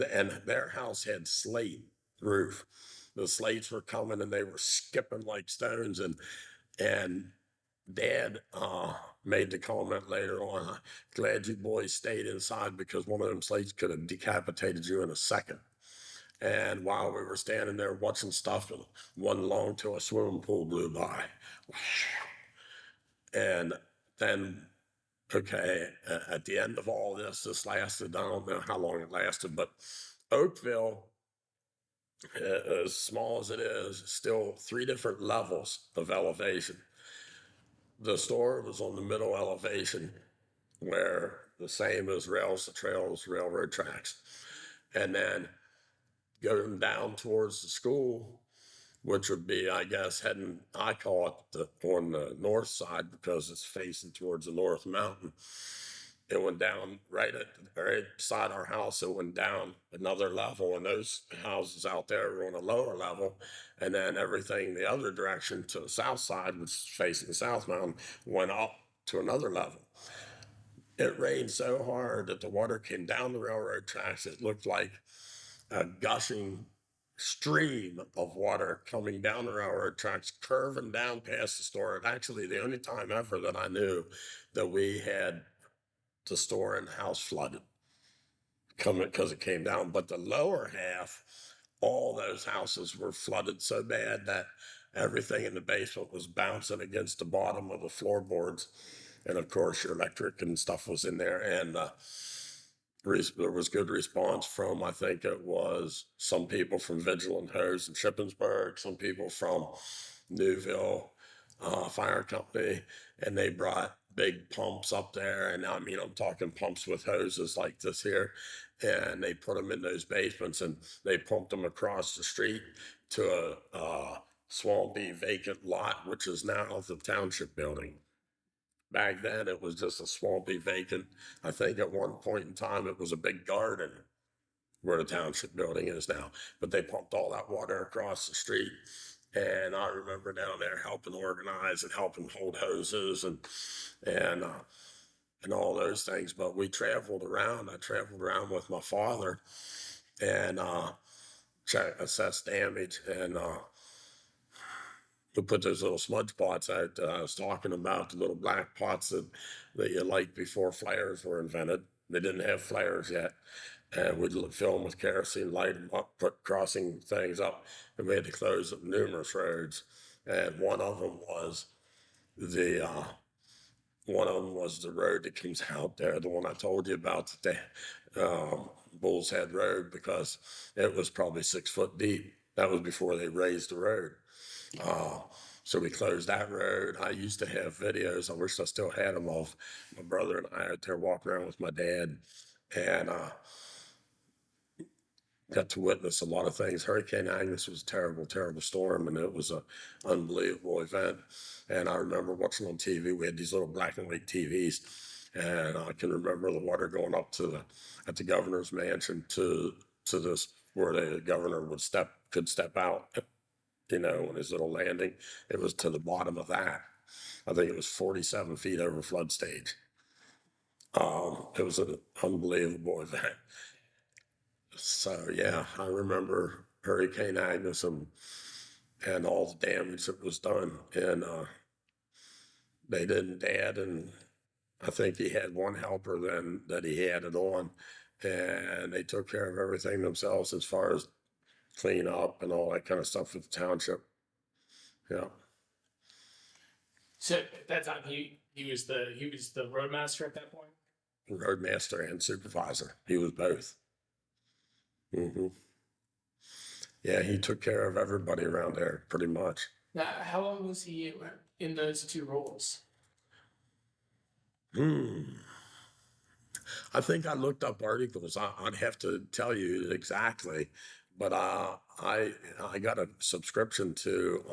And their house had slate roof. The slates were coming, and they were skipping like stones. And Dad made the comment later on, "I'm glad you boys stayed inside because one of them slates could have decapitated you in a second." And while we were standing there watching stuff, and one long till a swimming pool blew by. And then, okay, at the end of all this lasted, I don't know how long it lasted, but Oakville, as small as it is, still 3 different levels of elevation. The store was on the middle elevation where the same as rails to trails, railroad tracks. And then going down towards the school, which would be, I guess, heading, I call it on the north side because it's facing towards the North Mountain. It went down right beside our house. It went down another level, and those houses out there were on a lower level. And then everything the other direction to the south side, which is facing the South Mountain, went up to another level. It rained so hard that the water came down the railroad tracks. It looked like a gushing stream of water coming down the railroad tracks, curving down past the store. And actually, the only time ever that I knew that we had the store and the house flooded coming because it came down. But the lower half, all those houses were flooded so bad that everything in the basement was bouncing against the bottom of the floorboards. And of course, your electric and stuff was in there. And there was good response from, I think it was some people from Vigilant Hose in Shippensburg, some people from Newville Fire Company, and they brought big pumps up there. And I mean, I'm talking pumps with hoses like this here, and they put them in those basements, and they pumped them across the street to a swampy vacant lot, which is now the township building. Back then, it was just a swampy vacant. I think at one point in time, it was a big garden where the township building is now. But they pumped all that water across the street. And I remember down there helping organize and helping hold hoses and all those things. But we traveled around. I traveled around with my father and assessed damage. And we put those little smudge pots out that I was talking about, the little black pots that you light before flares were invented. They didn't have flares yet. And we'd fill them with kerosene, light them up, put crossing things up, and we had to close numerous roads. And one of them was the road that comes out there, the one I told you about, the Bull's Head Road, because it was probably 6 foot deep. That was before they raised the road. So we closed that road. I used to have videos, I wish I still had them, of my brother and I out there walking around with my dad, and got to witness a lot of things. Hurricane Agnes was a terrible, terrible storm, and it was an unbelievable event. And I remember watching on TV, we had these little black and white TVs, and I can remember the water going up at the governor's mansion to this where the governor could step out, on his little landing. It was to the bottom of that. I think it was 47 feet over flood stage. It was an unbelievable event. So yeah, I remember Hurricane Agnes and all the damage that was done. And they didn't, Dad, and I think he had one helper then that he had it on, and they took care of everything themselves as far as clean up and all that kind of stuff with the township. Yeah. So at that time, he was the roadmaster at that point. Roadmaster and supervisor. He was both. Hmm. Yeah, he took care of everybody around there pretty much. Now, how long was he in those two roles? I think I looked up articles. I'd have to tell you exactly, but I got a subscription to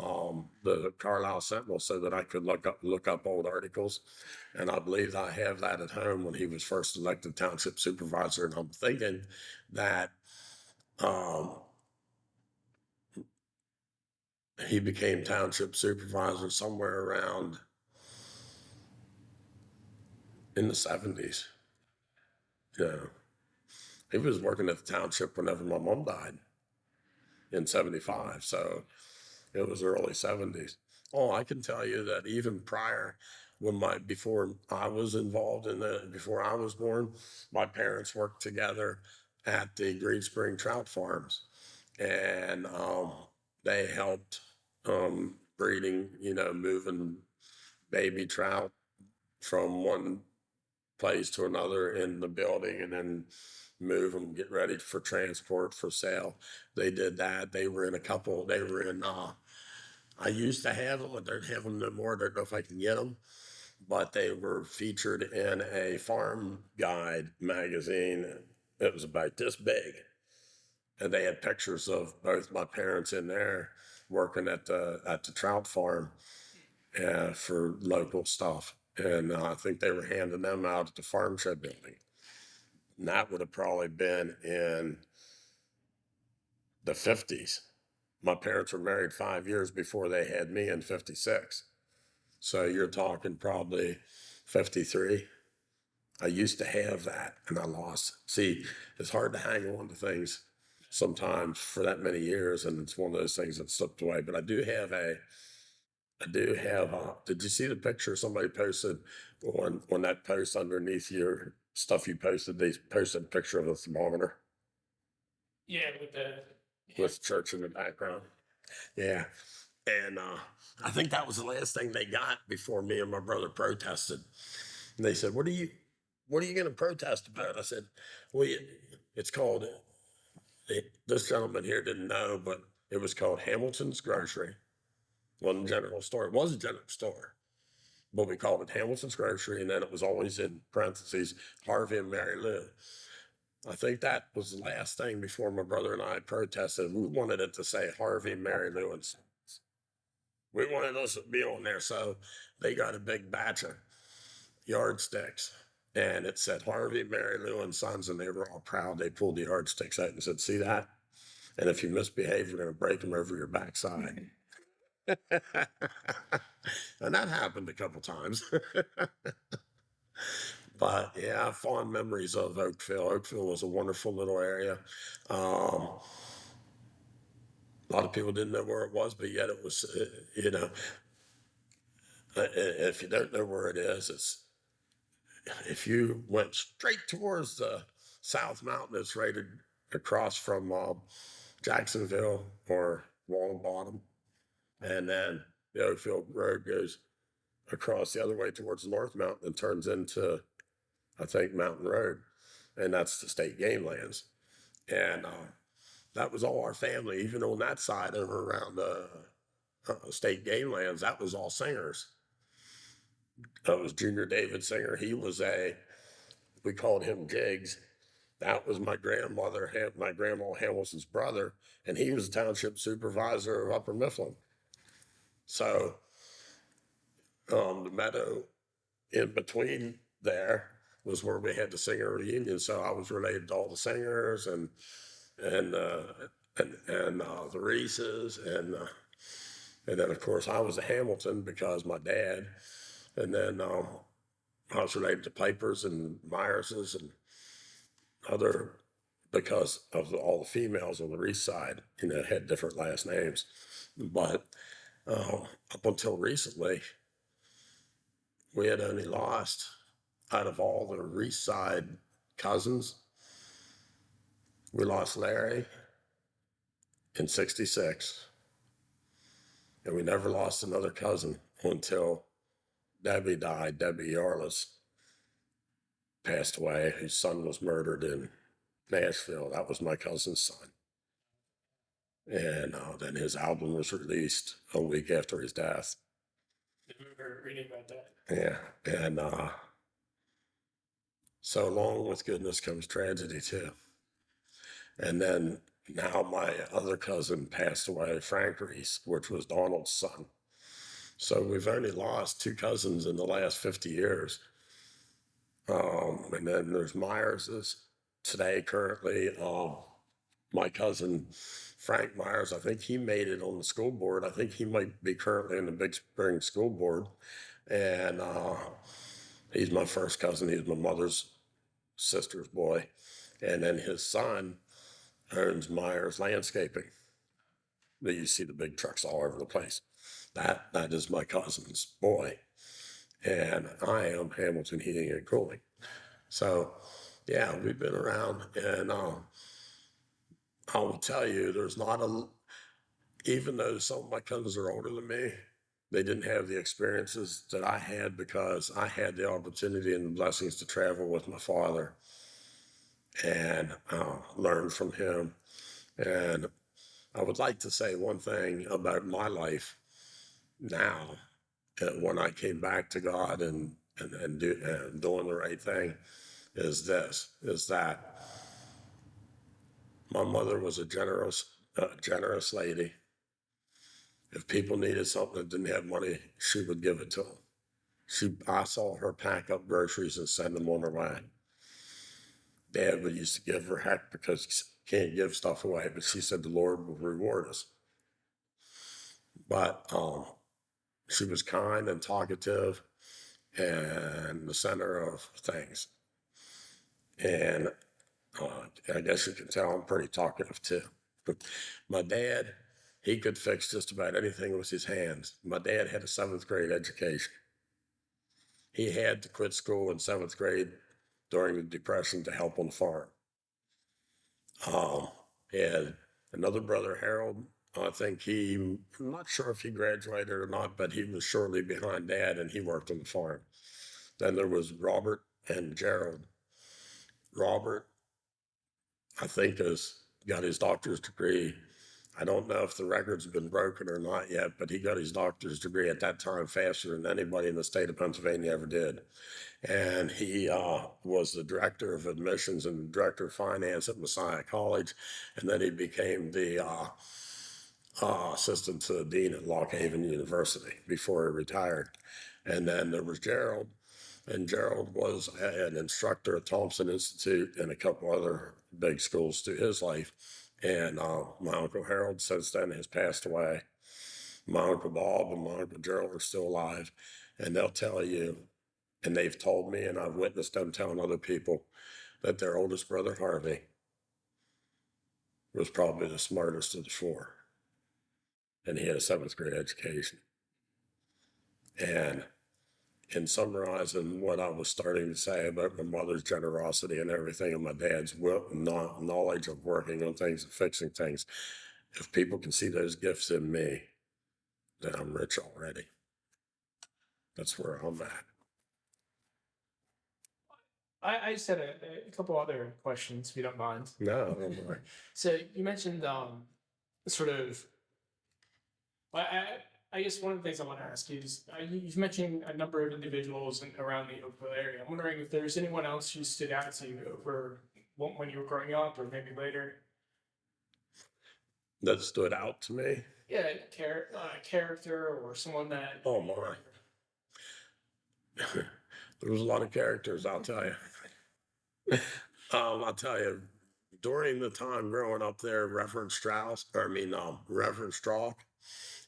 the Carlisle Sentinel so that I could look up old articles, and I believe I have that at home when he was first elected township supervisor. And I'm thinking that he became township supervisor somewhere around in the 70s. Yeah. He was working at the township whenever my mom died in 75. So it was early 70s. Oh, I can tell you that even prior, before I was involved before I was born, my parents worked together at the Green Spring Trout Farms. And they helped breeding, moving baby trout from one place to another in the building, and then move them, get ready for transport for sale. They did that. They were in I used to have them. I don't have them no more. I don't know if I can get them, but they were featured in a farm guide magazine. It was about this big. And they had pictures of both my parents in there working at the trout farm for local stuff. And I think they were handing them out at the farm shed building. And that would have probably been in the 50s. My parents were married 5 years before they had me in 56. So you're talking probably 53. I used to have that and I lost. See, it's hard to hang on to things sometimes for that many years, and it's one of those things that slipped away. But I do have did you see the picture somebody posted on that post underneath your stuff you posted? They posted a picture of a thermometer. Yeah, with church in the background. Yeah. And I think that was the last thing they got before me and my brother protested. And they said, what are you going to protest about? I said, well, it's called, this gentleman here didn't know, but it was called Hamilton's Grocery. It wasn't a general store. It was a general store, but we called it Hamilton's Grocery. And then it was always in parentheses, Harvey and Mary Lou. I think that was the last thing before my brother and I protested. We wanted it to say Harvey, Mary Lou, and Sons. We wanted us to be on there. So they got a big batch of yardsticks, and it said Harvey, Mary Lou, and Sons, and they were all proud. They pulled the yardsticks out and said, see that? And if you misbehave, we're going to break them over your backside. And that happened a couple times. But yeah, fond memories of Oakville. Oakville was a wonderful little area. A lot of people didn't know where it was, but yet it was, if you don't know where it is, if you went straight towards the South Mountain, it's right across from Jacksonville or Wallen Bottom. And then the Oakville Road goes across the other way towards the North Mountain and turns into, I think, Mountain Road. And that's the state game lands. And that was all our family, even on that side over around the state game lands, that was all singers. That was Junior David Singer. He was we called him Jiggs. That was my grandma Hamilton's brother, and he was the township supervisor of Upper Mifflin. So the meadow in between there was where we had the singer reunion. So I was related to all the singers, and and the Reeses, and then of course I was a Hamilton because my dad, and then I was related to Pipers and Myerses and other because of all the females on the Reese side, had different last names. But up until recently, we had only lost out of all the Reese side cousins, we lost Larry in '66, and we never lost another cousin until Debbie died. Debbie Yarlis passed away. His son was murdered in Nashville. That was my cousin's son. And then his album was released a week after his death. I remember reading about that. Yeah. And so along with goodness comes tragedy too. And then now my other cousin passed away, Frank Reese, which was Donald's son. So we've only lost two cousins in the last 50 years. And then there's Myers's today, currently. My cousin Frank Myers, I think he made it on the school board. I think he might be currently in the Big Spring School Board. And he's my first cousin. He's my mother's sister's boy. And then his son owns Myers Landscaping. You see the big trucks all over the place. That is my cousin's boy. And I am Hamilton Heating and Cooling. So, yeah, we've been around. And I will tell you, there's not even though some of my cousins are older than me, they didn't have the experiences that I had because I had the opportunity and the blessings to travel with my father and learn from him. And I would like to say one thing about my life now, when I came back to God and doing the right thing, is that my mother was a generous lady. If people needed something that didn't have money, she would give it to them. I saw her pack up groceries and send them on her way. Dad would used to give her heck because you can't give stuff away, but she said the Lord will reward us. But she was kind and talkative and the center of things. And I guess you can tell I'm pretty talkative too. My dad, he could fix just about anything with his hands. My dad had a 7th grade education. He had to quit school in 7th grade during the Depression to help on the farm. He had another brother, Harold. I think I'm not sure if he graduated or not, but he was shortly behind Dad and he worked on the farm. Then there was Robert and Gerald. Robert, I think, has got his doctor's degree. I don't know if the record's been broken or not yet, but he got his doctor's degree at that time faster than anybody in the state of Pennsylvania ever did. And he was the director of admissions and the director of finance at Messiah College. And then he became the assistant to the dean at Lock Haven University before he retired. And then there was Gerald. And Gerald was an instructor at Thompson Institute and a couple other big schools through his life. And my Uncle Harold since then has passed away. My Uncle Bob and my Uncle Gerald are still alive. And they'll tell you, and they've told me, and I've witnessed them telling other people, that their oldest brother, Harvey, was probably the smartest of the 4. And he had a 7th grade education. And in summarizing what I was starting to say about my mother's generosity and everything, and my dad's knowledge of working on things and fixing things, if people can see those gifts in me, then I'm rich already. That's where I'm at. I just had a couple other questions, if you don't mind. No, don't worry. So you mentioned sort of, I guess one of the things I want to ask you is you've mentioned a number of individuals around the Oakville area. I'm wondering if there's anyone else who stood out to you over when you were growing up or maybe later. That stood out to me? Yeah, character or someone that. Oh my. There was a lot of characters, I'll tell you. I'll tell you, during the time growing up there, Reverend Strauch,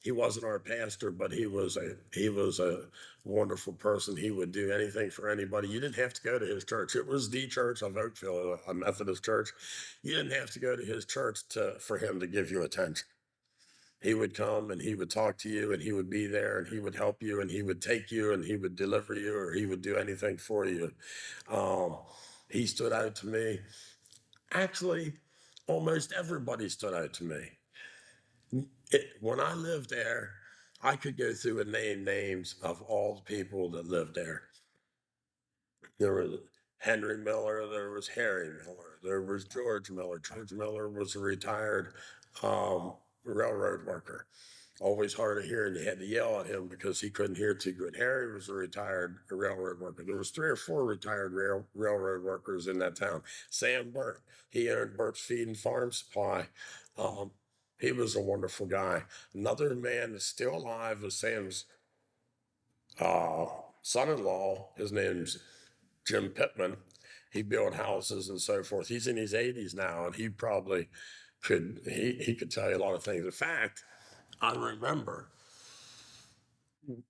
he wasn't our pastor, but he was a wonderful person. He would do anything for anybody. You didn't have to go to his church. It was the church of Oakville, a Methodist church. You didn't have to go to his church for him to give you attention. He would come and he would talk to you and he would be there and he would help you and he would take you and he would deliver you or he would do anything for you. Um, he stood out to me. Actually, almost everybody stood out to me. When I lived there, I could go through and name names of all the people that lived there. There was Henry Miller, there was Harry Miller, there was George Miller. George Miller was a retired railroad worker. Always hard of hearing. You had to yell at him because he couldn't hear too good. Harry was a retired railroad worker. There was 3 or 4 retired railroad workers in that town. Sam Burt, he owned Burt's Feed and Farm Supply. Um, he was a wonderful guy. Another man that's still alive is Sam's son-in-law. His name's Jim Pittman. He built houses and so forth. He's in his 80s now, and he probably he could tell you a lot of things. In fact, I remember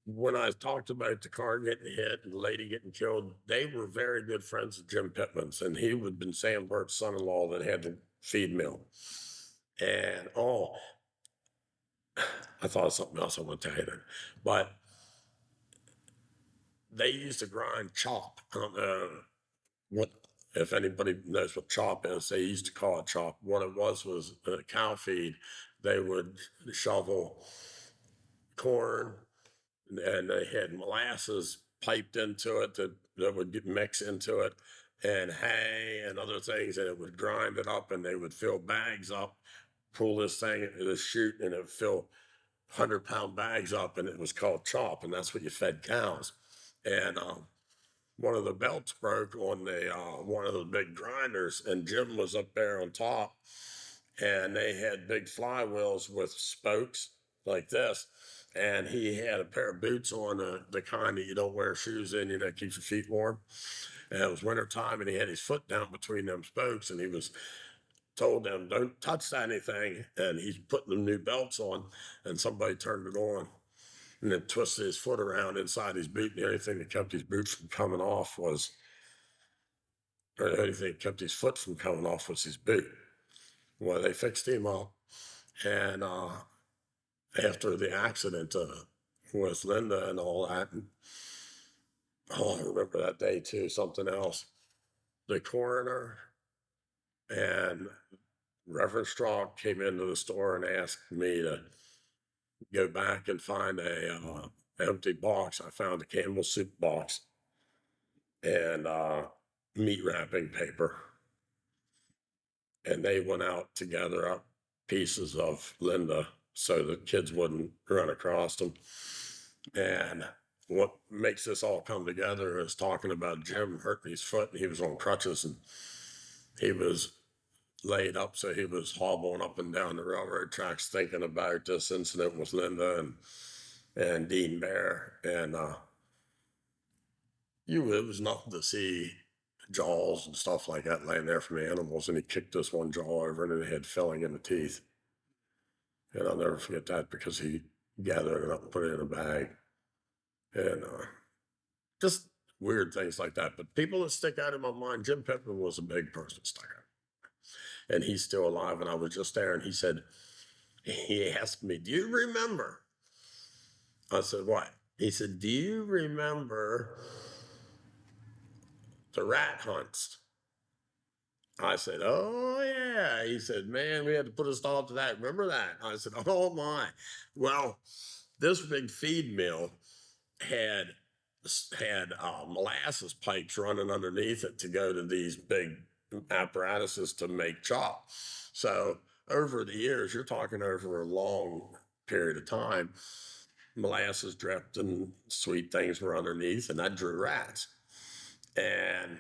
when I talked about the car getting hit and the lady getting killed, they were very good friends of Jim Pittman's, and he would have been Sam Burt's son-in-law that had the feed mill. And I thought of something else I want to tell you then. But they used to grind chop. I don't know what if anybody knows what chop is. They used to call it chop. What it was cow feed. They would shovel corn, and they had molasses piped into it that would mix into it, and hay and other things, and it would grind it up, and they would fill bags up, pull this chute, and it would fill 100-pound bags up, and it was called chop, and that's what you fed cows. And one of the belts broke on one of the big grinders, and Jim was up there on top, and they had big flywheels with spokes like this, and he had a pair of boots on, the kind that you don't wear shoes in, keeps your feet warm. And it was wintertime, and he had his foot down between them spokes, and he was told them, don't touch anything, and he's putting the new belts on, and somebody turned it on and then twisted his foot around inside his boot, and the only thing that kept his boots from coming off was, or the only thing that kept his foot from coming off was his boot. Well, they fixed him up, and after the accident with Linda and all that, I remember that day too, something else. The coroner and Reverend Strauch came into the store and asked me to go back and find a empty box. I found a Campbell soup box and meat wrapping paper. And they went out to gather up pieces of Linda so the kids wouldn't run across them. And what makes this all come together is talking about Jim hurting his foot, and he was on crutches, and he was laid up, so he was hobbling up and down the railroad tracks thinking about this incident with Linda and Dean Bear. And it was nothing to see jaws and stuff like that laying there from the animals, and he kicked this one jaw over and it had filling in the teeth. And I'll never forget that because he gathered it up and put it in a bag. And just weird things like that. But people that stick out in my mind, Jim Pittman was a big person that stuck out. And he's still alive. And I was just there, and he asked me, do you remember? I said, what? He said, do you remember the rat hunts? I said, oh, yeah. He said, man, we had to put a stop to that. Remember that? I said, oh, my. Well, this big feed mill had molasses pipes running underneath it to go to these big apparatuses to make chop. So over the years, you're talking over a long period of time, molasses dripped and sweet things were underneath, and that drew rats. And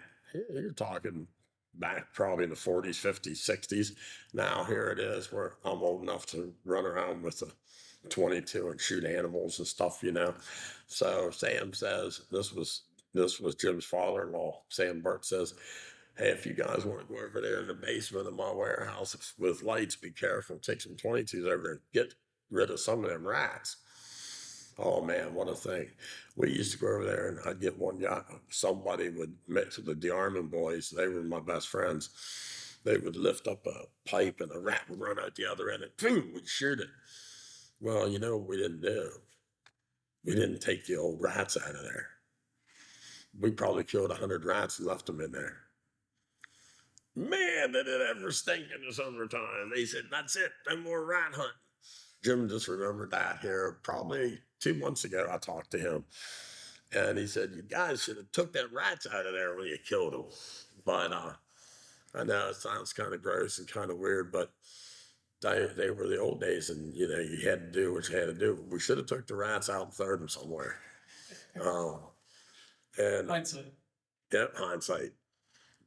you're talking back probably in the 40s, 50s, 60s. Now here it is where I'm old enough to run around with a 22 and shoot animals and stuff, So Sam says, this was Jim's father-in-law. Sam Burt says, hey, if you guys want to go over there in the basement of my warehouse with lights, be careful. Take some 22s over and get rid of some of them rats. Oh man, what a thing. We used to go over there and I'd get one guy, somebody would mix with the dearming boys. They were my best friends. They would lift up a pipe and a rat would run out the other end and boom, we'd shoot it. Well, you know what we didn't do? We didn't take the old rats out of there. We probably killed 100 rats and left them in there. Man, did it ever stink in the summertime. They said, that's it, no more rat hunting. Jim just remembered that here probably 2 months ago. I talked to him and he said, you guys should have took that rats out of there when you killed them. But I know it sounds kind of gross and kind of weird, but they were the old days and, you know, you had to do what you had to do. We should have took the rats out and thrown them somewhere. And Hindsight. yeah, hindsight.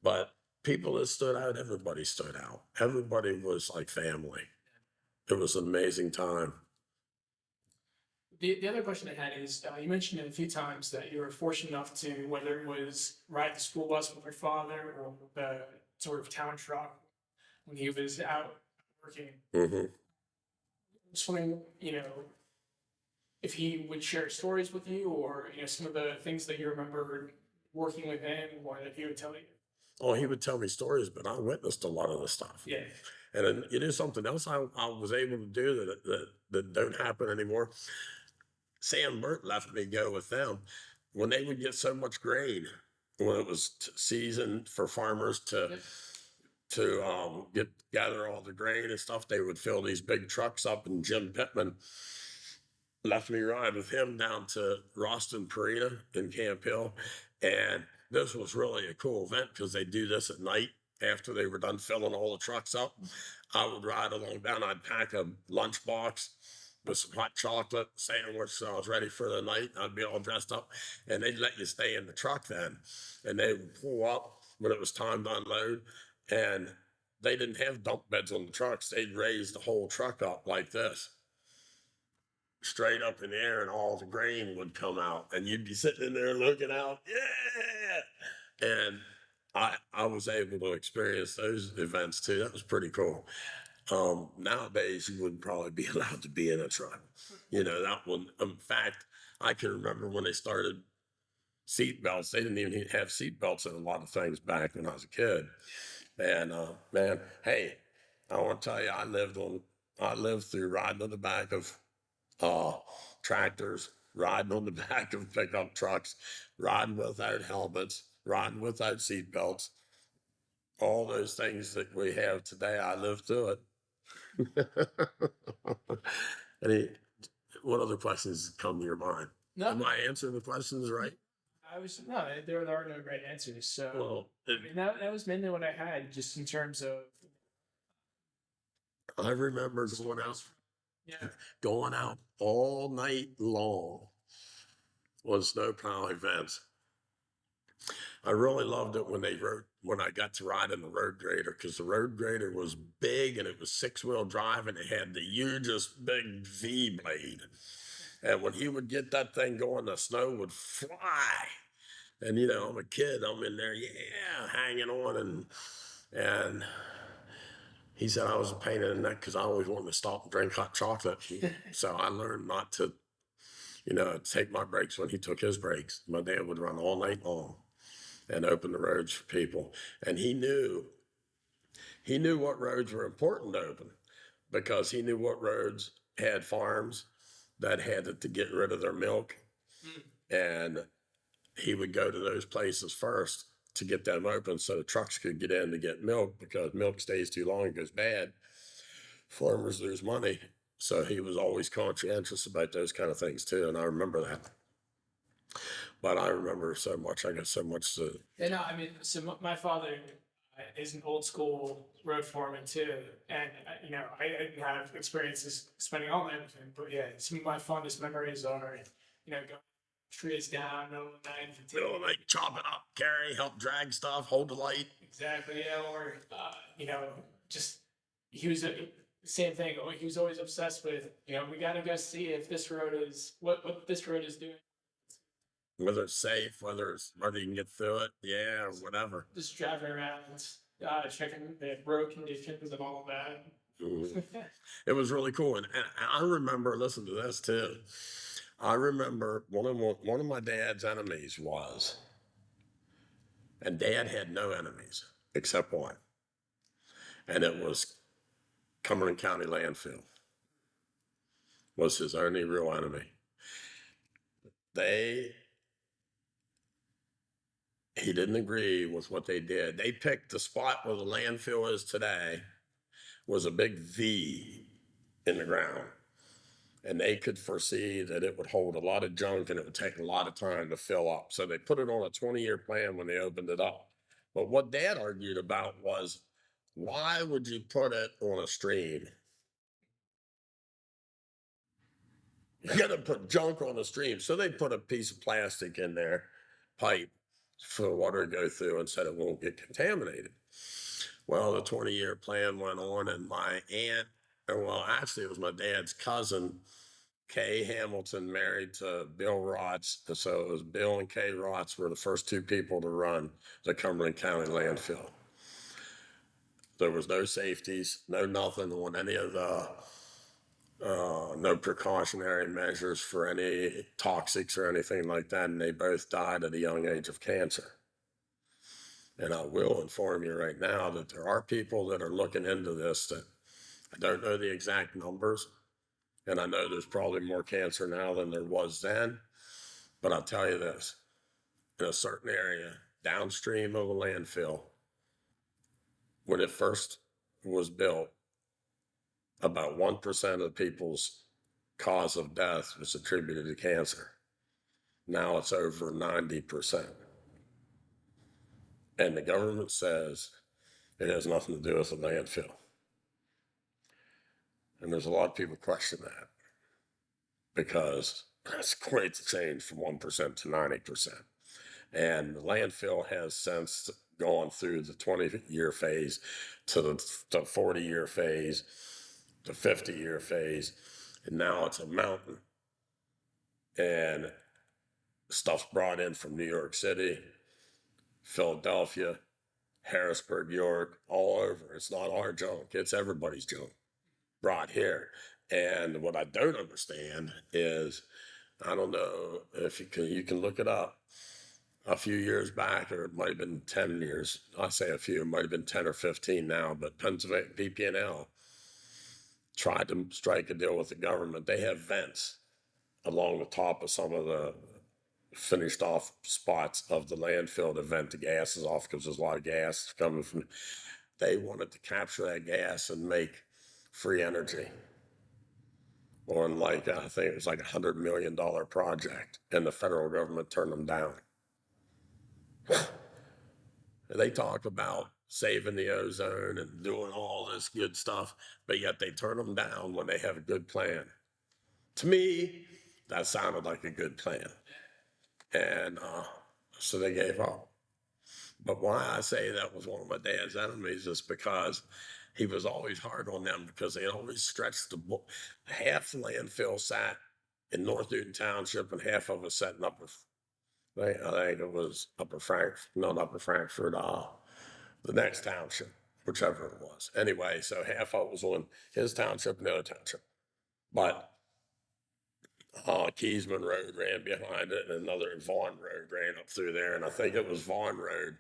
But people that stood out, everybody stood out. Everybody was like family. It was an amazing time. The other question I had is, you mentioned it a few times that you were fortunate enough to, whether it was ride the school bus with your father or the sort of town truck when he was out working. Mm-hmm. Just wondering, if he would share stories with you or, some of the things that you remember working with him or that he would tell you. Oh, he would tell me stories, but I witnessed a lot of the stuff. Yeah. And then you know something else I was able to do that don't happen anymore. Sam Burt left me go with them when they would get so much grain when it was season for farmers to gather all the grain and stuff. They would fill these big trucks up, and Jim Pittman left me ride with him down to Roston Perina in Camp Hill, and this was really a cool event because they do this at night after they were done filling all the trucks up. I would ride along down. I'd pack a lunchbox with some hot chocolate, sandwich, so I was ready for the night. I'd be all dressed up, and they'd let you stay in the truck then, and they would pull up when it was time to unload, and they didn't have dump beds on the trucks. They'd raise the whole truck up like this, straight up in the air, and all the grain would come out, and you'd be sitting in there looking out, yeah, and I was able to experience those events too. That was pretty cool. Nowadays, you wouldn't probably be allowed to be in a truck. That one, in fact, I can remember when they started seat belts. They didn't even have seat belts in a lot of things back when I was a kid. And man, hey, I want to tell you, I lived through riding on the back of tractors, riding on the back of pickup trucks, riding without helmets, riding without seat belts. All those things that we have today, I lived through it. What other questions come to your mind? No, Am I answering the questions right? no, there are no right answers. So, Well, that was mainly what I had, just in terms of. I remember Yeah. going out all night long on snowplow events. I really loved it when I got to ride in the road grader, because the road grader was big and it was 6-wheel drive and it had the hugest big V blade. And when he would get that thing going, the snow would fly. And I'm a kid, I'm in there, yeah, hanging on, and he said I was a pain in the neck because I always wanted to stop and drink hot chocolate. So I learned not to, take my breaks when he took his breaks. My dad would run all night long and open the roads for people. And he knew what roads were important to open, because he knew what roads had farms that had to get rid of their milk. And he would go to those places first to get them open so the trucks could get in to get milk, because milk stays too long and goes bad. Farmers lose money. So he was always conscientious about those kind of things too. And I remember that. But I remember so much. I got so much to. Yeah, no, so my father is an old school road foreman too, and I didn't have experiences spending all night with him, but yeah, some of my fondest memories are, going trees down middle of the night, Middle of the night, chop it up, carry, help drag stuff, hold the light. exactly, yeah, or just he was same thing. He was always obsessed with, we gotta go see if this road is what this road is doing. whether it's safe, whether you can get through it, yeah, or whatever. Just driving around, checking the road conditions and all of that. Mhm. It was really cool, and I remember. Listen to this too. I remember one of my dad's enemies was, and Dad had no enemies except one, and it was Cumberland County landfill was his only real enemy. They He didn't agree with what they did. They picked the spot where the landfill is today was a big V in the ground. And they could foresee that it would hold a lot of junk and it would take a lot of time to fill up. So they put it on a 20-year plan when they opened it up. But what Dad argued about was, why would you put it on a stream? You're going to put junk on the stream. So they put a piece of plastic in there, pipe, for the water to go through and said it won't get contaminated. Well, the 20-year plan went on, and my aunt, well, actually, it was my dad's cousin, Kay Hamilton, married to Bill Rotz. So it was Bill and Kay Rotz were the first two people to run the Cumberland County landfill. There was no safeties, no nothing on any of the, no precautionary measures for any toxics or anything like that. And they both died at a young age of cancer. And I will inform you right now that there are people that are looking into this that I don't know the exact numbers. And I know there's probably more cancer now than there was then. But I'll tell you this, in a certain area downstream of a landfill, when it first was built, about 1% of people's cause of death was attributed to cancer. Now it's over 90%. And the government says it has nothing to do with the landfill. And there's a lot of people question that because that's quite the change from 1% to 90%. And the landfill has since gone through the 20-year phase to the 40-year phase, the 50-year phase, and now it's a mountain. And stuff's brought in from New York City, Philadelphia, Harrisburg, York, all over. It's not our junk, it's everybody's junk brought here. And what I don't understand is, I don't know if you can look it up. A few years back, or it might have been 10 years, I say a few, it might have been 10 or 15 now, but Pennsylvania, PP&L tried to strike a deal with the government. They have vents along the top of some of the finished off spots of the landfill to vent the gases off because there's a lot of gas coming from. They wanted to capture that gas and make free energy on I think it was like $100 million project, and the federal government turned them down. They talk about saving the ozone and doing all this good stuff, but yet they turn them down when they have a good plan. To me, that sounded like a good plan. And so they gave up. But why I say that was one of my dad's enemies is because he was always hard on them because they always stretched half the landfill sat in North Newton Township and half of it sat in I think it was not Upper Frankfurt, the next township, whichever it was. Anyway, so half of it was on his township and the other township. But Keysman Road ran behind it, and another Vaughn Road ran up through there, and I think it was Vaughn Road.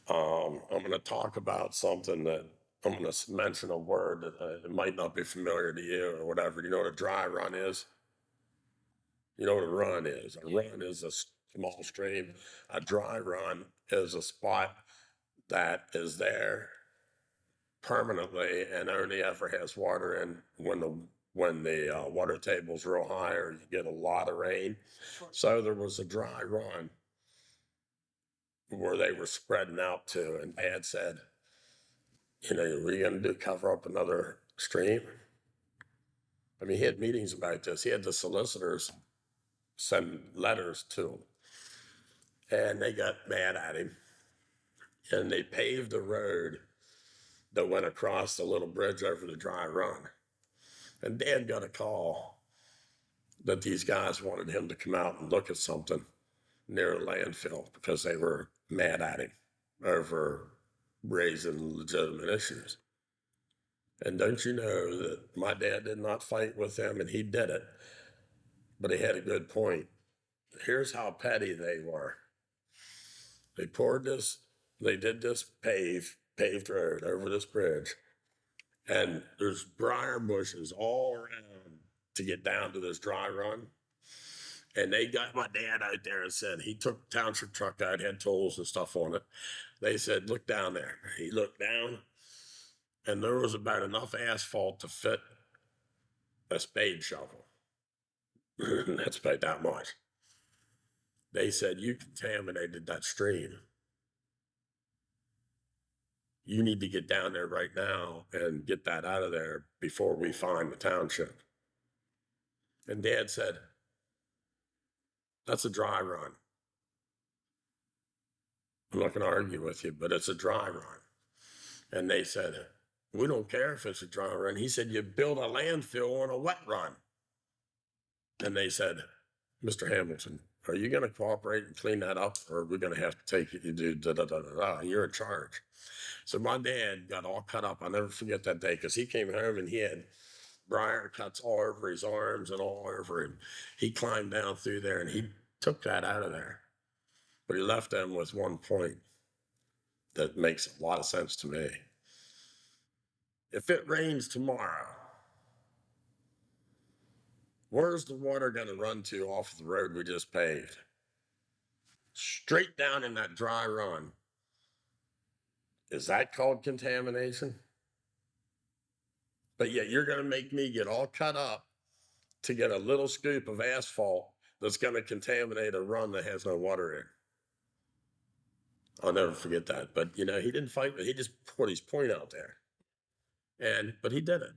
I'm going to talk about something that I'm going to mention a word that it might not be familiar to you or whatever. You know what a dry run is? You know what a run is? A run is a small stream. A dry run is a spot that is there permanently and only ever has water in when the water table's real high or you get a lot of rain. Sure. So there was a dry run where they were spreading out to, and Dad said, what are you going to do, cover up another stream? I mean, he had meetings about this. He had the solicitors send letters to him, and they got mad at him, and they paved the road that went across the little bridge over the dry run. And Dad got a call that these guys wanted him to come out and look at something. near a landfill because they were mad at him over raising legitimate issues. And don't you know that my dad did not fight with them, and he did it, but he had a good point. Here's how petty they were. They did this paved road over this bridge, and there's briar bushes all around to get down to this dry run. And they got my dad out there and said, he took the township truck out, had tools and stuff on it. They said, look down there. He looked down, and there was about enough asphalt to fit a spade shovel. That's about that much. They said, you contaminated that stream. You need to get down there right now and get that out of there before we find the township. And Dad said, that's a dry run. I'm not going to argue with you, but it's a dry run. And they said, we don't care if it's a dry run. He said, you build a landfill on a wet run. And they said, Mr. Hamilton, are you going to cooperate and clean that up, or are we going to have to take it? You do da-da-da-da-da. You're in charge. So my dad got all cut up. I'll never forget that day, because he came home and he had briar cuts all over his arms and all over him. He climbed down through there and he took that out of there. But he left them with one point that makes a lot of sense to me. If it rains tomorrow, where's the water going to run to off the road we just paved? Straight down in that dry run. Is that called contamination? But yet you're going to make me get all cut up to get a little scoop of asphalt that's going to contaminate a run that has no water in. I'll never forget that. But, he didn't fight, but he just put his point out there. But he did it.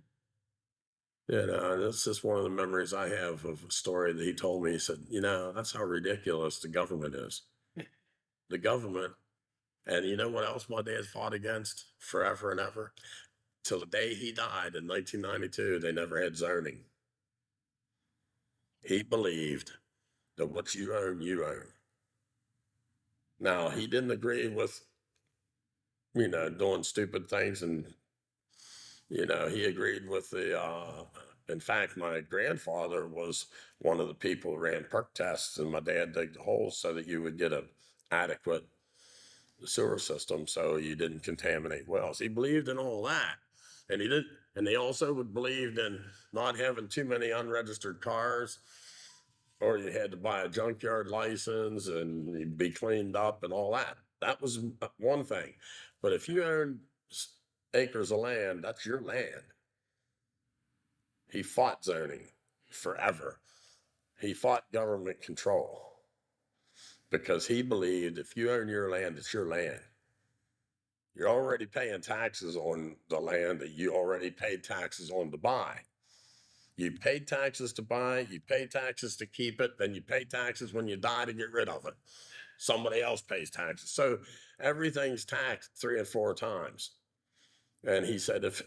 That's just one of the memories I have of a story that he told me. He said, that's how ridiculous the government is. The government, and you know what else my dad fought against forever and ever? Till the day he died in 1992, they never had zoning. He believed that what you own, you own. Now, he didn't agree with, doing stupid things, and, he agreed with in fact, my grandfather was one of the people who ran perk tests, and my dad dug the holes so that you would get an adequate sewer system so you didn't contaminate wells. He believed in all that. And he did, and they also believed in not having too many unregistered cars, or you had to buy a junkyard license and you'd be cleaned up and all that. That was one thing. But if you own acres of land, that's your land. He fought zoning forever. He fought government control because he believed if you own your land, it's your land. You're already paying taxes on the land that you already paid taxes on to buy. You paid taxes to buy, you pay taxes to keep it, then you pay taxes when you die to get rid of it. Somebody else pays taxes. So everything's taxed 3 or 4 times. And he said, if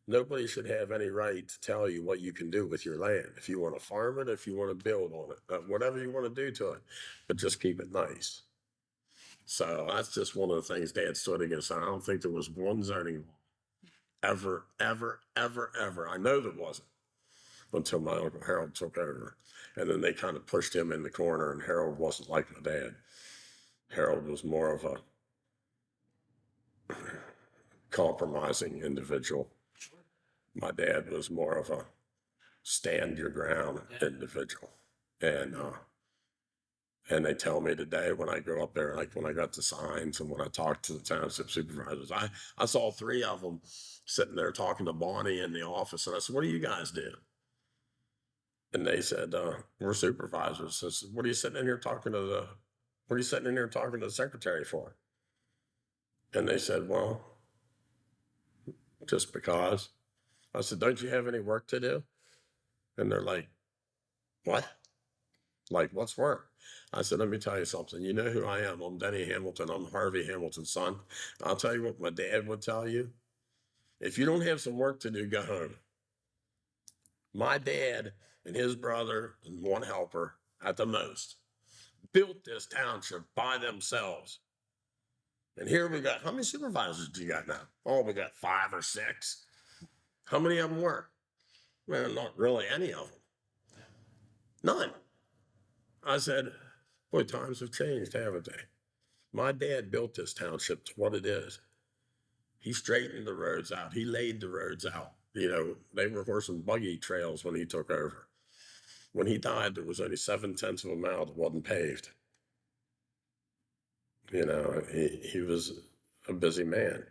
nobody should have any right to tell you what you can do with your land. If you want to farm it, if you want to build on it, whatever you want to do to it, but just keep it nice. So that's just one of the things Dad stood against. I don't think there was one zoning ever. I know there wasn't until my Uncle Harold took over. And then they kind of pushed him in the corner, and Harold wasn't like my dad. Harold was more of a compromising individual. My dad was more of a stand your ground individual. And they tell me today when I go up there, like when I got the signs and when I talked to the township supervisors, I saw 3 of them sitting there talking to Bonnie in the office. And I said, what do you guys do? And they said, we're supervisors. I said, what are you sitting in here talking to the secretary for? And they said, well, just because. I said, don't you have any work to do? And they're like, what? Like, what's work? I said, let me tell you something. You know who I am. I'm Denny Hamilton. I'm Harvey Hamilton's son. I'll tell you what my dad would tell you. If you don't have some work to do, go home. My dad and his brother and one helper at the most built this township by themselves. And here we got, how many supervisors do you got now? Oh, we got 5 or 6. How many of them work? Well, not really any of them. None. I said, boy, times have changed, haven't they? My dad built this township to what it is. He straightened the roads out. He laid the roads out. You know, they were horse and buggy trails when he took over. When he died, there was only 7/10 of a mile that wasn't paved. You know, he was a busy man.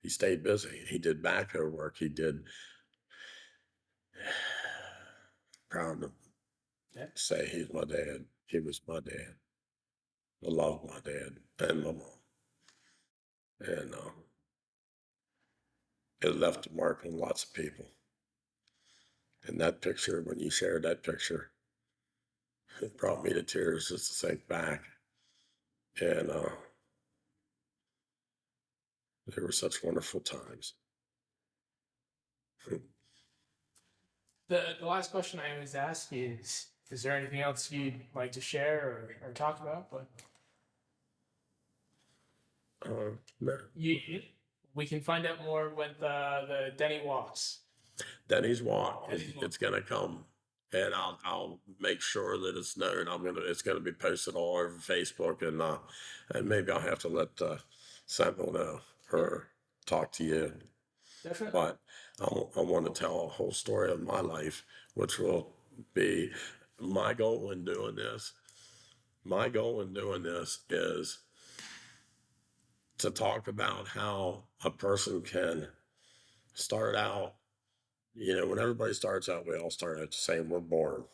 He stayed busy. He did backhoe work. He did, proud to say he's my dad. He was my dad. I love my dad and my mom. And it left a mark on lots of people. And that picture, when you shared that picture, it brought me to tears just to think back. And they were such wonderful times. The last question I always ask is there anything else you'd like to share or talk about? But No. we can find out more with the Denny walks. Denny's walk, it's gonna come, and I'll make sure that it's known. It's gonna be posted all over Facebook, and maybe I'll have to let Sentinel know or talk to you. Definitely. But I want to tell a whole story of my life, which will be my goal in doing this. My goal in doing this is to talk about how a person can start out. You know, when everybody starts out, we all start out the same. We're born.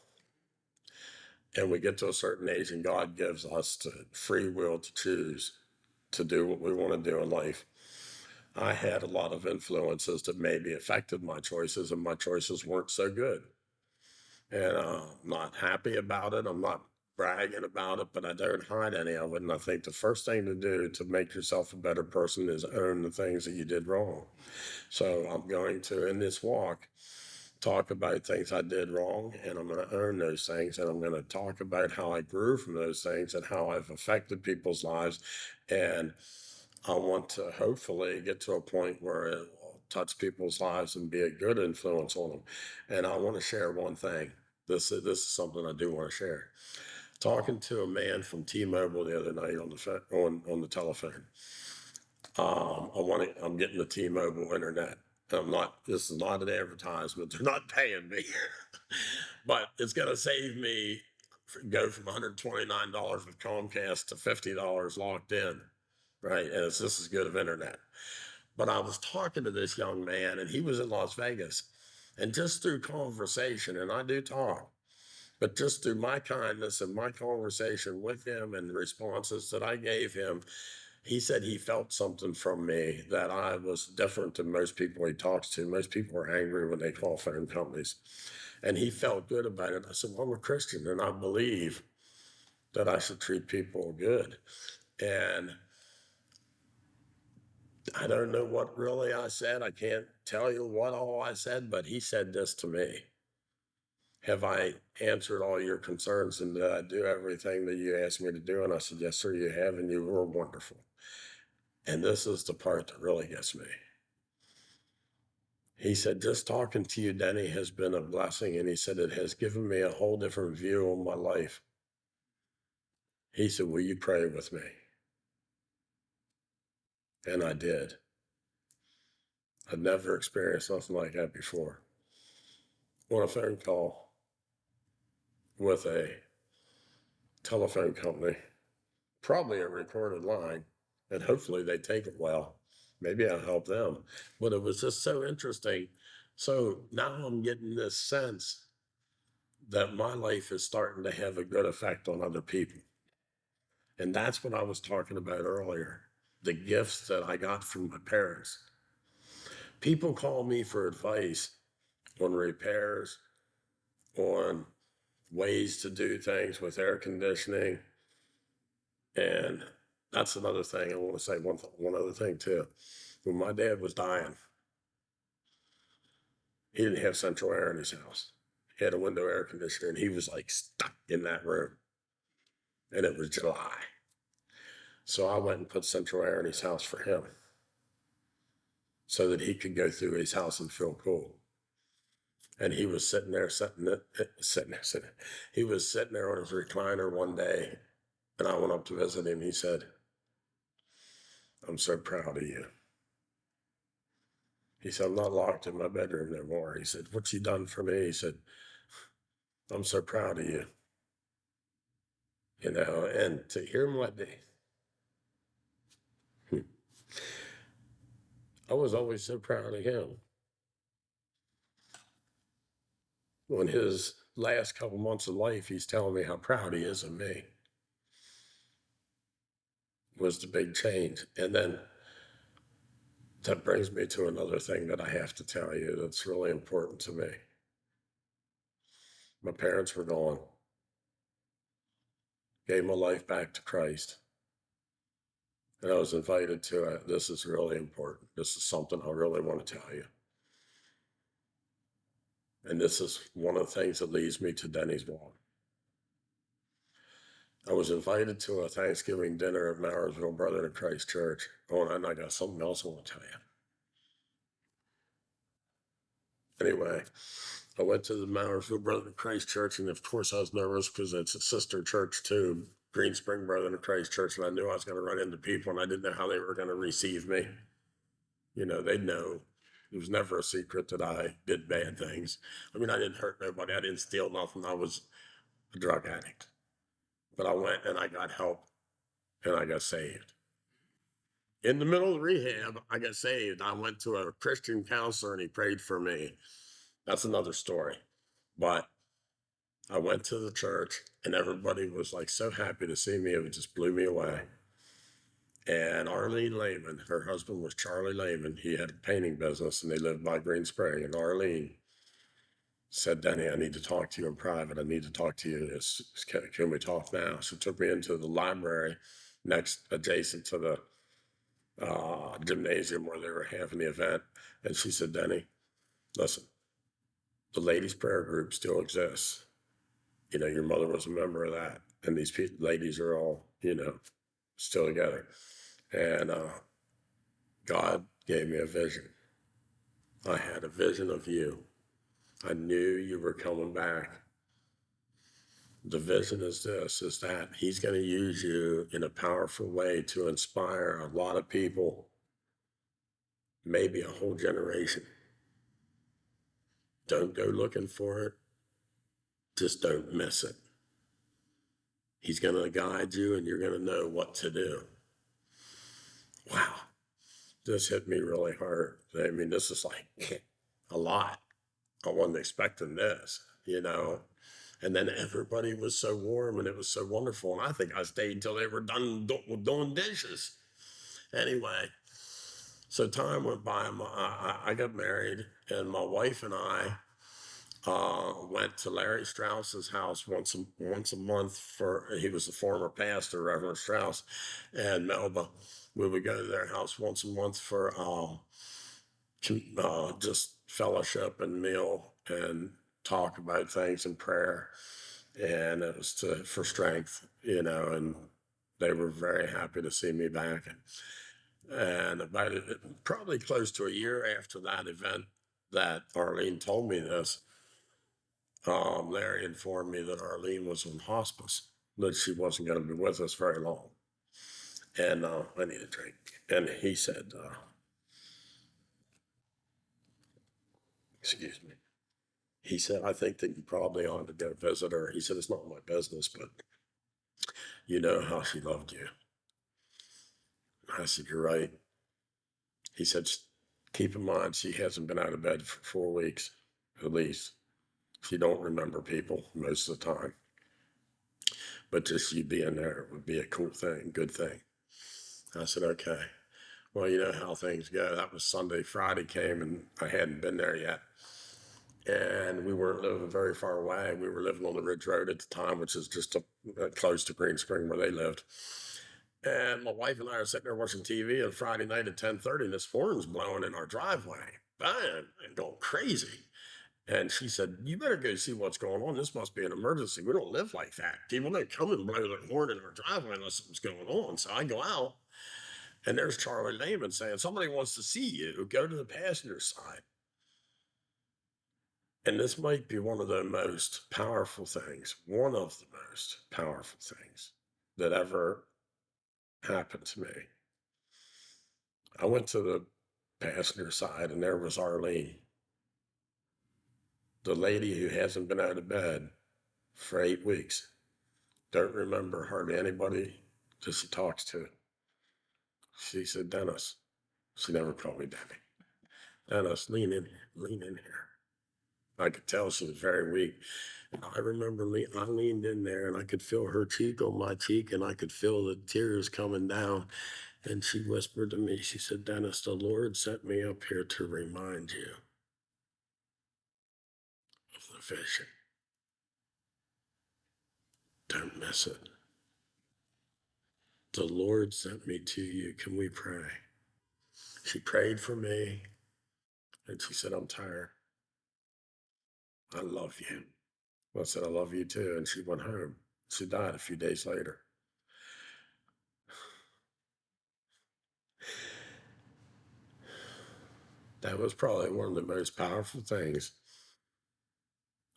And we get to a certain age, and God gives us the free will to choose to do what we want to do in life. I had a lot of influences that maybe affected my choices, and my choices weren't so good. And I'm not happy about it. I'm not bragging about it, but I don't hide any of it. And I think the first thing to do to make yourself a better person is own the things that you did wrong. So I'm going to, in this walk, talk about things I did wrong, and I'm going to own those things, and I'm going to talk about how I grew from those things and how I've affected people's lives. And I want to hopefully get to a point where it will touch people's lives and be a good influence on them. And I want to share one thing. This is something I do want to share. Talking to a man from T-Mobile the other night on the telephone. I'm getting the T-Mobile internet. This is not an advertisement. They're not paying me, but it's going to save me, go from $129 with Comcast to $50 locked in, right? And it's just as good of internet. But I was talking to this young man, and he was in Las Vegas, and just through conversation, and I do talk, but just through my kindness and my conversation with him and the responses that I gave him, he said he felt something from me, that I was different than most people he talks to. Most people are angry when they call phone companies. And he felt good about it. I said, well, I'm a Christian, and I believe that I should treat people good. And I don't know what really I said. I can't tell you what all I said, but he said this to me. Have I answered all your concerns, and did I do everything that you asked me to do? And I said, yes, sir, you have, and you were wonderful. And this is the part that really gets me. He said, just talking to you, Denny, has been a blessing. And he said, it has given me a whole different view on my life. He said, will you pray with me? And I did. I'd never experienced nothing like that before. On a phone call with a telephone company, probably a recorded line, and hopefully they take it well. Maybe I'll help them. But it was just so interesting. So now I'm getting this sense that my life is starting to have a good effect on other people. And that's what I was talking about earlier, the gifts that I got from my parents. People call me for advice on repairs, on ways to do things with air conditioning. And that's another thing. I want to say one other thing too. When my dad was dying, he didn't have central air in his house. He had a window air conditioner, and he was like stuck in that room. and it was July. So I went and put central air in his house for him so that he could go through his house and feel cool. And he was sitting there He was sitting there on his recliner one day, and I went up to visit him. He said, "I'm so proud of you." He said, "I'm not locked in my bedroom no more." He said, "What you done for me?" He said, "I'm so proud of you." And to hear my day, I was always so proud of him. When his last couple months of life, he's telling me how proud he is of me. Was the big change. And then that brings me to another thing that I have to tell you that's really important to me. My parents were gone. Gave my life back to Christ. And I was invited to it. This is really important. This is something I really want to tell you. And this is one of the things that leads me to Denny's walk. I was invited to a Thanksgiving dinner at Mayersville Brethren of Christ Church. Oh, and I got something else I want to tell you. Anyway, I went to the Mayersville Brethren of Christ Church, and of course I was nervous because it's a sister church to Green Spring Brethren of Christ Church, and I knew I was going to run into people, and I didn't know how they were going to receive me. They'd know. It was never a secret that I did bad things. I mean, I didn't hurt nobody. I didn't steal nothing. I was a drug addict. But I went and I got help, and I got saved. In the middle of rehab, I got saved. I went to a Christian counselor, and he prayed for me. That's another story. But I went to the church, and everybody was like so happy to see me. It just blew me away. And Arlene Lehman, her husband was Charlie Lehman. He had a painting business, and they lived by Green Spring. And Arlene said, "Denny, I need to talk to you in private. I need to talk to you. Can we talk now?" So took me into the library adjacent to the gymnasium where they were having the event. And she said, "Denny, listen, the ladies' prayer group still exists. Your mother was a member of that. And these ladies are all, still together. And God gave me a vision. I had a vision of you. I knew you were coming back. The vision is that he's going to use you in a powerful way to inspire a lot of people, maybe a whole generation. Don't go looking for it. Just don't miss it. He's going to guide you, and you're going to know what to do." Wow. This hit me really hard. I mean, this is like a lot. I wasn't expecting this, And then everybody was so warm, and it was so wonderful. And I think I stayed until they were done doing dishes. Anyway, so time went by. I got married, and my wife and I went to Larry Strauss's house once a month. He was the former pastor, Reverend Strauss, and Melba. We would go to their house once a month for just fellowship and meal and talk about things and prayer. And it was for strength, and they were very happy to see me back. And about probably close to a year after that event that Arlene told me this, Larry informed me that Arlene was on hospice, that she wasn't going to be with us very long. And I need a drink. And he said, excuse me. He said, "I think that you probably ought to go visit her." He said, "It's not my business, but you know how she loved you." I said, "You're right." He said, "Keep in mind, she hasn't been out of bed for 4 weeks, at least. She don't remember people most of the time. But just you being there would be a cool thing, good thing." I said, "Okay." Well, you know how things go. That was Sunday. Friday came, and I hadn't been there yet. And we weren't living very far away. We were living on the Ridge Road at the time, which is just close to Green Spring where they lived. And my wife and I are sitting there watching TV on Friday night at 10:30, and this horn's blowing in our driveway. Bam, and going crazy. And she said, "You better go see what's going on. This must be an emergency. We don't live like that. People don't come and blow their horn in our driveway unless something's going on." So I go out, and there's Charlie Lehman saying, "Somebody wants to see you. Go to the passenger side." And this might be one of the most powerful things, one of the most powerful things that ever happened to me. I went to the passenger side, and there was Arlene, the lady who hasn't been out of bed for 8 weeks. Don't remember hardly anybody that she talks to. She said, "Dennis." She never called me Denny. "Dennis, lean in here." I could tell she was very weak. And I remember I leaned in there and I could feel her cheek on my cheek and I could feel the tears coming down. And she whispered to me, she said, "Dennis, the Lord sent me up here to remind you of the vision. Don't miss it. The Lord sent me to you. Can we pray?" She prayed for me and she said, "I'm tired. I love you." I said, "I love you too." And she went home. She died a few days later. That was probably one of the most powerful things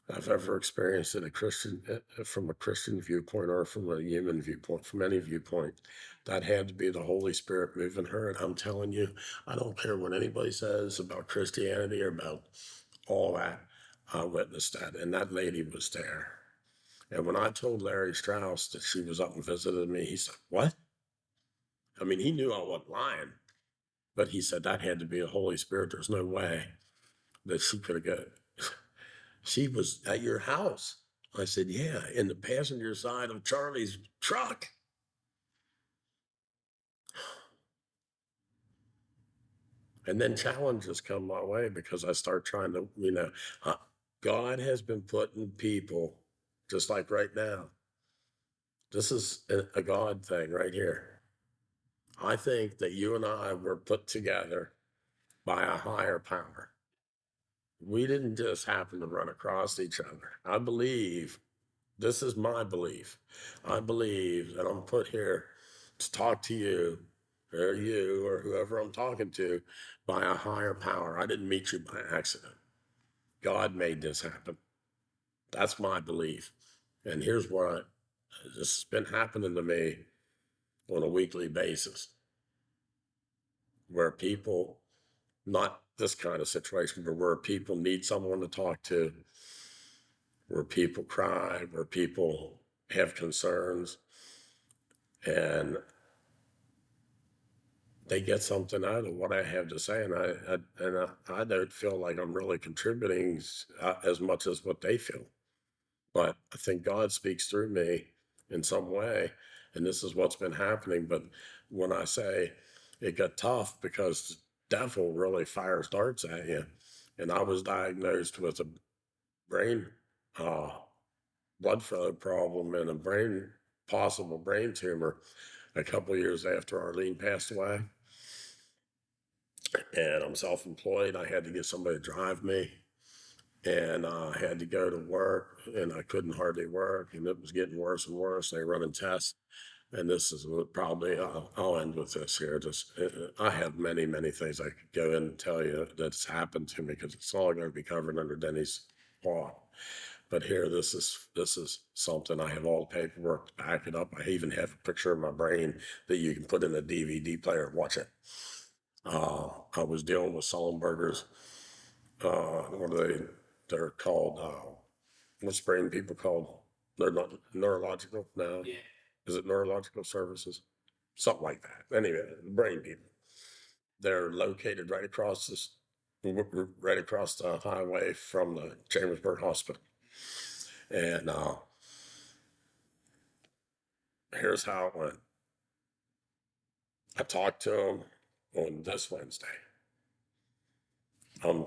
I've ever experienced in a Christian, from a Christian viewpoint or from a human viewpoint, from any viewpoint. That had to be the Holy Spirit moving her. And I'm telling you, I don't care what anybody says about Christianity or about all that. I witnessed that. And that lady was there. And when I told Larry Strauss that she was up and visited me, he said, "What?" I mean, he knew I wasn't lying, but he said that had to be the Holy Spirit. There's no way that she could have got. "She was at your house." I said, "Yeah, in the passenger side of Charlie's truck." And then challenges come my way because I start trying to, God has been putting people, just like right now. This is a God thing right here. I think that you and I were put together by a higher power. We didn't just happen to run across each other. I believe, this is my belief. I believe that I'm put here to talk to you or whoever I'm talking to by a higher power. I didn't meet you by accident. God made this happen. That's my belief. And here's what this has been happening to me on a weekly basis, where people, not this kind of situation, but where people need someone to talk to, where people cry, where people have concerns, and they get something out of what I have to say. And I don't feel like I'm really contributing as much as what they feel. But I think God speaks through me in some way, and this is what's been happening. But when I say it got tough, because the devil really fires darts at you, and I was diagnosed with a brain uh, blood flow problem and a possible brain tumor a couple of years after Arlene passed away. And I'm self-employed. I had to get somebody to drive me, and I had to go to work, and I couldn't hardly work, and it was getting worse and worse. They were running tests, and this is probably, I'll end with this here. Just I have many, many things I could go in and tell you that's happened to me, because it's all going to be covered under Denny's law. But here, this is something. I have all the paperwork to back it up. I even have a picture of my brain that you can put in a DVD player and watch it. I was dealing with Sullenberger's, what are they? They're called, what's brain people called? They're not neurological now. Yeah. Is it neurological services? Something like that. Anyway, brain people. They're located right across the highway from the Chambersburg Hospital. And here's how it went. I talked to him on this Wednesday. I'm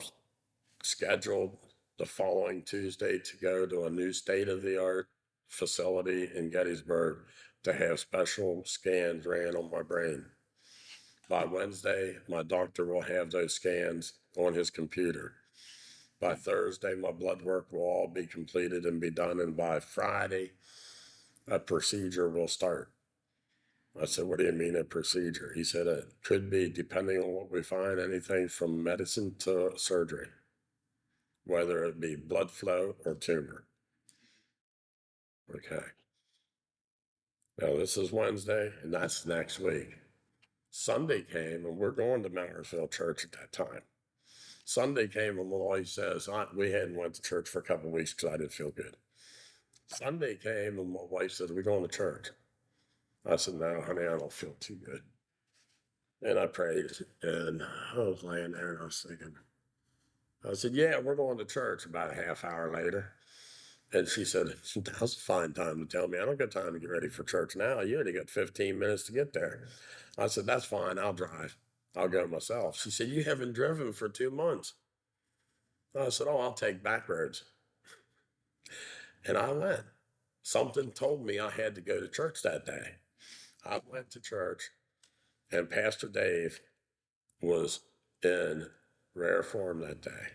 scheduled the following Tuesday to go to a new state-of-the-art facility in Gettysburg to have special scans ran on my brain. By Wednesday, my doctor will have those scans on his computer. By Thursday, my blood work will all be completed and be done, and by Friday, a procedure will start. I said, what do you mean a procedure? He said, it could be, depending on what we find, anything from medicine to surgery, whether it be blood flow or tumor. Okay. Now, this is Wednesday, and that's next week. Sunday came, and we're going to Mountersville Church at that time. Sunday came, and my wife says, we hadn't went to church for a couple of weeks because I didn't feel good. Sunday came, and my wife said, are we going to church? I said, no, honey, I don't feel too good. And I prayed, and I was laying there, and I was thinking, I said, yeah, we're going to church. About a half hour later. And she said, now's a fine time to tell me. I don't got time to get ready for church now. You only got 15 minutes to get there. I said, that's fine. I'll drive. I'll go myself. She said, you haven't driven for 2 months. I said, oh, I'll take back roads. And I went. Something told me I had to go to church that day. I went to church, and Pastor Dave was in rare form that day.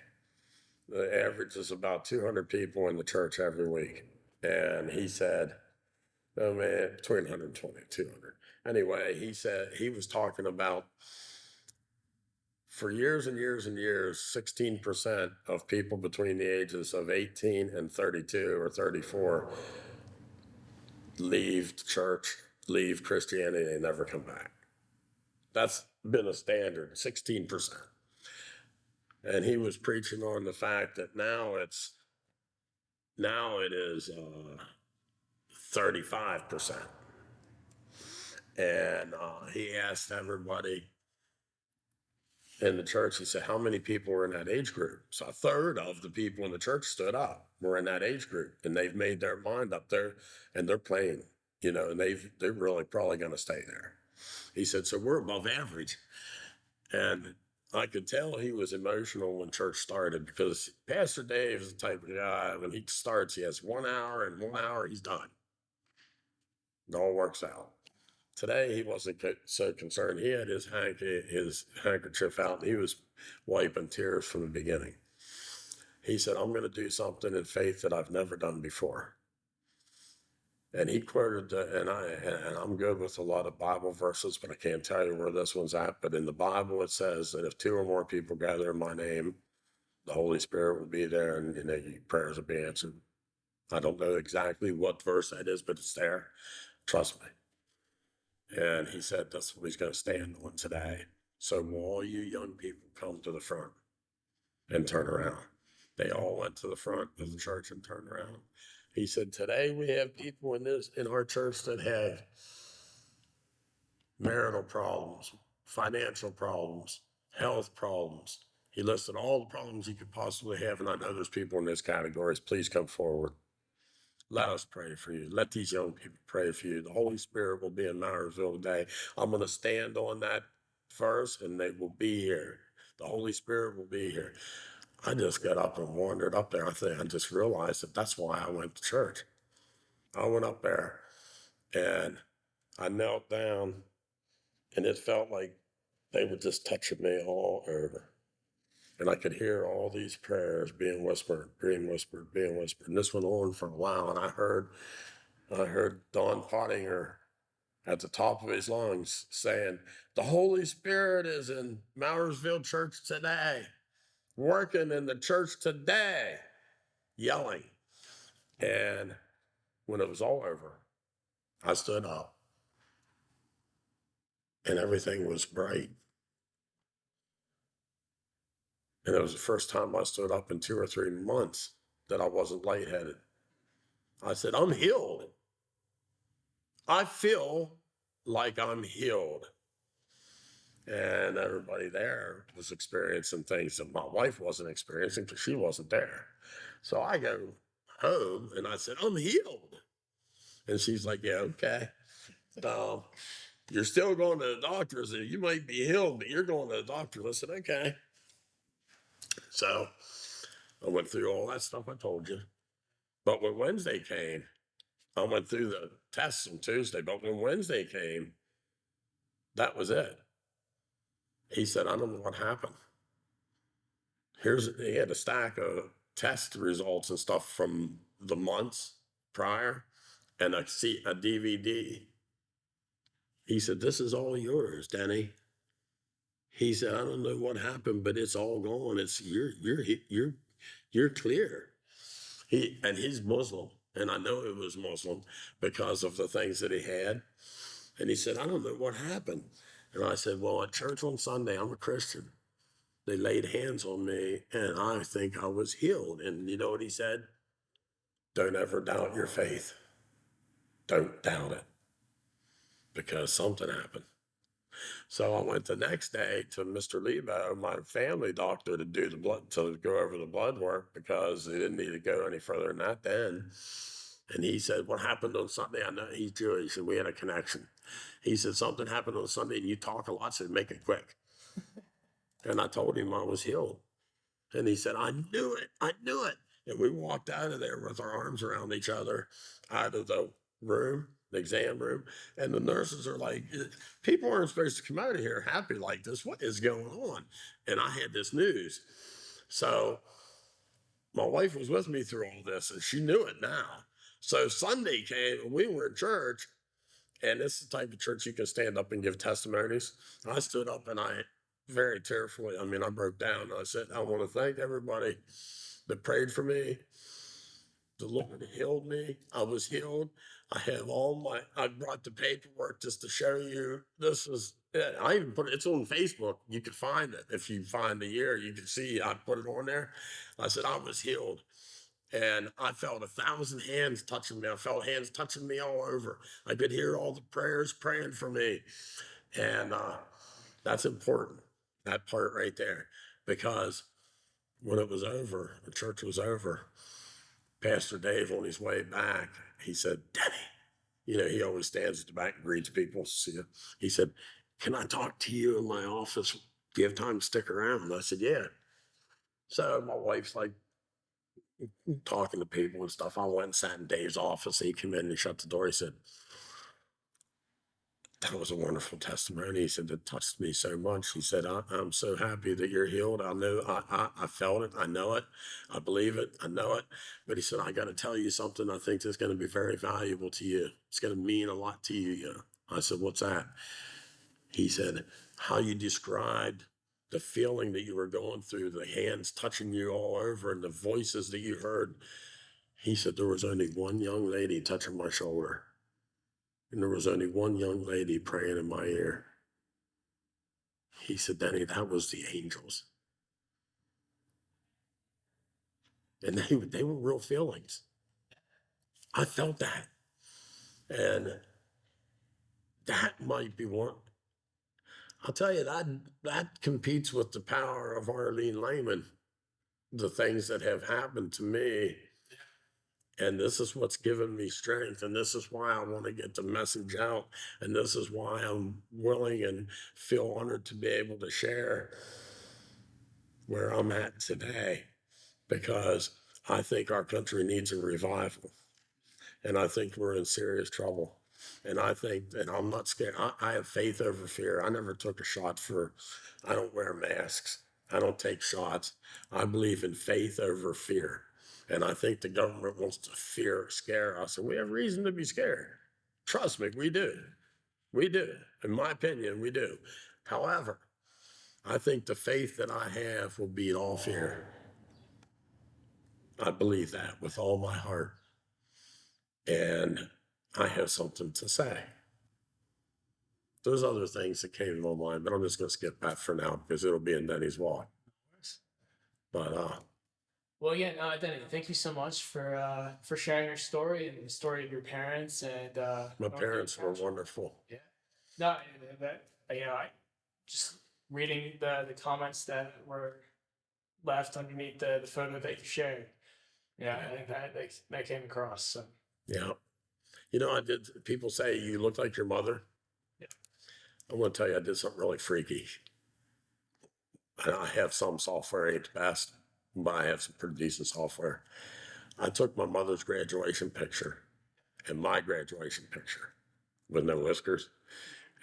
The average is about 200 people in the church every week. And he said, oh man, between 120 and 200. Anyway, he said, he was talking about for years and years and years, 16% of people between the ages of 18 and 32 or 34 leave church, leave Christianity, they never come back. That's been a standard, 16%. And he was preaching on the fact that now it is 35%. And he asked everybody in the church, he said, how many people were in that age group? So a third of the people in the church stood up, were in that age group, and they've made their mind up there, and they're playing, and they're really probably going to stay there. He said, so we're above average. And I could tell he was emotional when church started, because Pastor Dave is the type of guy, when he starts, he has 1 hour, and 1 hour he's done. It all works out. Today, he wasn't so concerned. He had his handkerchief out, and he was wiping tears from the beginning. He said, I'm going to do something in faith that I've never done before. And he quoted, and I'm good with a lot of Bible verses, but I can't tell you where this one's at. But in the Bible, it says that if 2 or more people gather in my name, the Holy Spirit will be there, and your prayers will be answered. I don't know exactly what verse that is, but it's there. Trust me. And he said that's what he's going to stand on today. So will all you young people come to the front and turn around? They all went to the front of the church and turned around. He said, today we have people in our church that have marital problems, financial problems, health problems. He listed all the problems you could possibly have, and I know there's people in those categories. Please come forward. Let us pray for you. Let these young people pray for you. The Holy Spirit will be in Mountersville today. I'm going to stand on that verse, and they will be here. The Holy Spirit will be here. I just got up and wandered up there. I just realized that that's why I went to church. I went up there, and I knelt down, and it felt like they were just touching me all over. And I could hear all these prayers being whispered, being whispered, being whispered. And this went on for a while. And I heard Don Pottinger at the top of his lungs saying, the Holy Spirit is in Mountersville Church today, working in the church today, yelling. And when it was all over, I stood up, and everything was bright. And it was the first time I stood up in 2 or 3 months that I wasn't lightheaded. I said, I'm healed. I feel like I'm healed. And everybody there was experiencing things that my wife wasn't experiencing because she wasn't there. So I go home and I said, I'm healed. And she's like, yeah, okay. You're still going to the doctors. You might be healed, but you're going to the doctor. I said, okay. So I went through all that stuff I told you. But when Wednesday came, I went through the tests on Tuesday, but when Wednesday came, that was it. He said, I don't know what happened. he had a stack of test results and stuff from the months prior and a DVD. He said, "This is all yours, Denny." He said, "I don't know what happened, but it's all gone. It's you're clear." He's Muslim, and I know he was Muslim because of the things that he had. And he said, "I don't know what happened." And I said, "Well, at church on Sunday, I'm a Christian. They laid hands on me, and I think I was healed." And you know what he said? "Don't ever doubt your faith. Don't doubt it, because something happened." So I went the next day to Mr. Lebo, my family doctor, to do the blood, to go over the blood work because they didn't need to go any further than that then. And he said, "What happened on Sunday?" I know he's Jewish, and we had a connection. He said, "Something happened on Sunday, and you talk a lot, so make it quick." And I told him I was healed. And he said, "I knew it. I knew it." And we walked out of there with our arms around each other out of the room, the exam room. And the nurses are like, "People aren't supposed to come out of here happy like this. What is going on?" And I had this news. So my wife was with me through all this, and she knew it now. So Sunday came, and we were in church. And this is the type of church you can stand up and give testimonies. I stood up and I very tearfully, I mean, I broke down. I said, "I want to thank everybody that prayed for me. The Lord healed me. I was healed. I brought the paperwork just to show you this is it." I even put it's on Facebook. You can find it. If you find the year, you can see I put it on there. I said, "I was healed." And I felt 1,000 hands touching me. I felt hands touching me all over. I could hear all the prayers praying for me. And that's important, that part right there. Because when it was over, the church was over, Pastor Dave, on his way back, he said, "Denny," he always stands at the back and greets people. See you. He said, "Can I talk to you in my office? Do you have time to stick around?" And I said, "Yeah." So my wife's like, talking to people and stuff. I went and sat in Dave's office. He came in and shut the door. He said, "That was a wonderful testimony." He said, "It touched me so much." He said, I'm so happy that you're healed. I know, I felt it. I know it. I believe it. I know it." But he said, "I got to tell you something. I think that's going to be very valuable to you. It's going to mean a lot to you." I said, "What's that?" He said, "How you described the feeling that you were going through, the hands touching you all over and the voices that you heard." He said, "There was only one young lady touching my shoulder, and there was only one young lady praying in my ear." He said, "Denny, that was the angels." And they were real feelings. I felt that. And that might be one. I'll tell you, that competes with the power of Arlene Lehman, the things that have happened to me. And this is what's given me strength. And this is why I want to get the message out. And this is why I'm willing and feel honored to be able to share where I'm at today, because I think our country needs a revival. And I think we're in serious trouble. And I think that I'm not scared. I have faith over fear. I never took a shot I don't wear masks. I don't take shots. I believe in faith over fear. And I think the government wants to scare us. And we have reason to be scared. Trust me, we do. We do. In my opinion, we do. However, I think the faith that I have will beat all fear. I believe that with all my heart. And I have something to say. There's other things that came to my mind, but I'm just going to skip that for now because it'll be in Denny's walk. But Well, again, Denny, thank you so much for sharing your story and the story of your parents and my parents were wonderful. Yeah. No, that I just reading the comments that were left underneath the photo that you shared. Yeah, I think that came across. So. Yeah. People say you look like your mother. Yeah. I want to tell you, I did something really freaky. I have some software, ain't the best, but I have some pretty decent software. I took my mother's graduation picture and my graduation picture with no whiskers,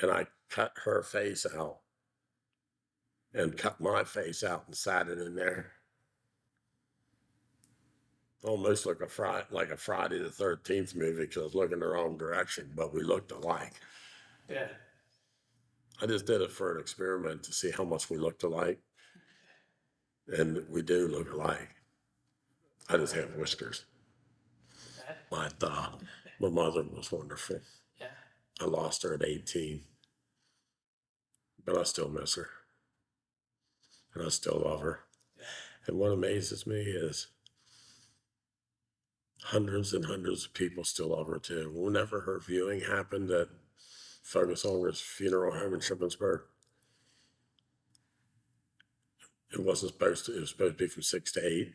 and I cut her face out and cut my face out and sat it in there. almost like a Friday the 13th movie because I was looking the wrong direction, but we looked alike. Yeah. I just did it for an experiment to see how much we looked alike, and we do look alike. I just have whiskers. But my mother was wonderful. Yeah. I lost her at 18, but I still miss her, and I still love her. And what amazes me is hundreds and hundreds of people still love her too. Whenever her viewing happened at Fergus Unger's funeral home in Shippensburg, it was supposed to be from 6 to 8.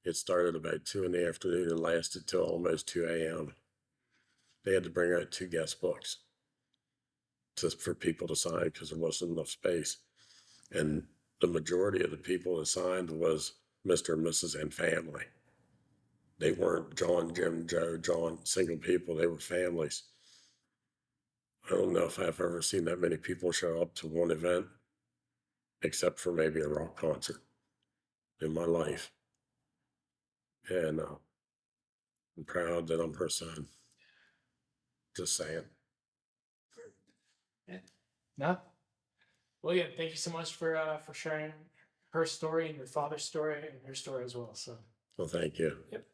It started about 2 in the afternoon and lasted till almost 2 a.m. They had to bring out 2 guest books just for people to sign because there wasn't enough space. And the majority of the people that signed was Mr. and Mrs. and family. They weren't John, Jim, Joe, John, single people. They were families. I don't know if I've ever seen that many people show up to one event, except for maybe a rock concert in my life. And I'm proud that I'm her son. Just saying. Yeah. No. Well, yeah. Thank you so much for sharing her story and your father's story and her story as well. So. Well, thank you. Yep.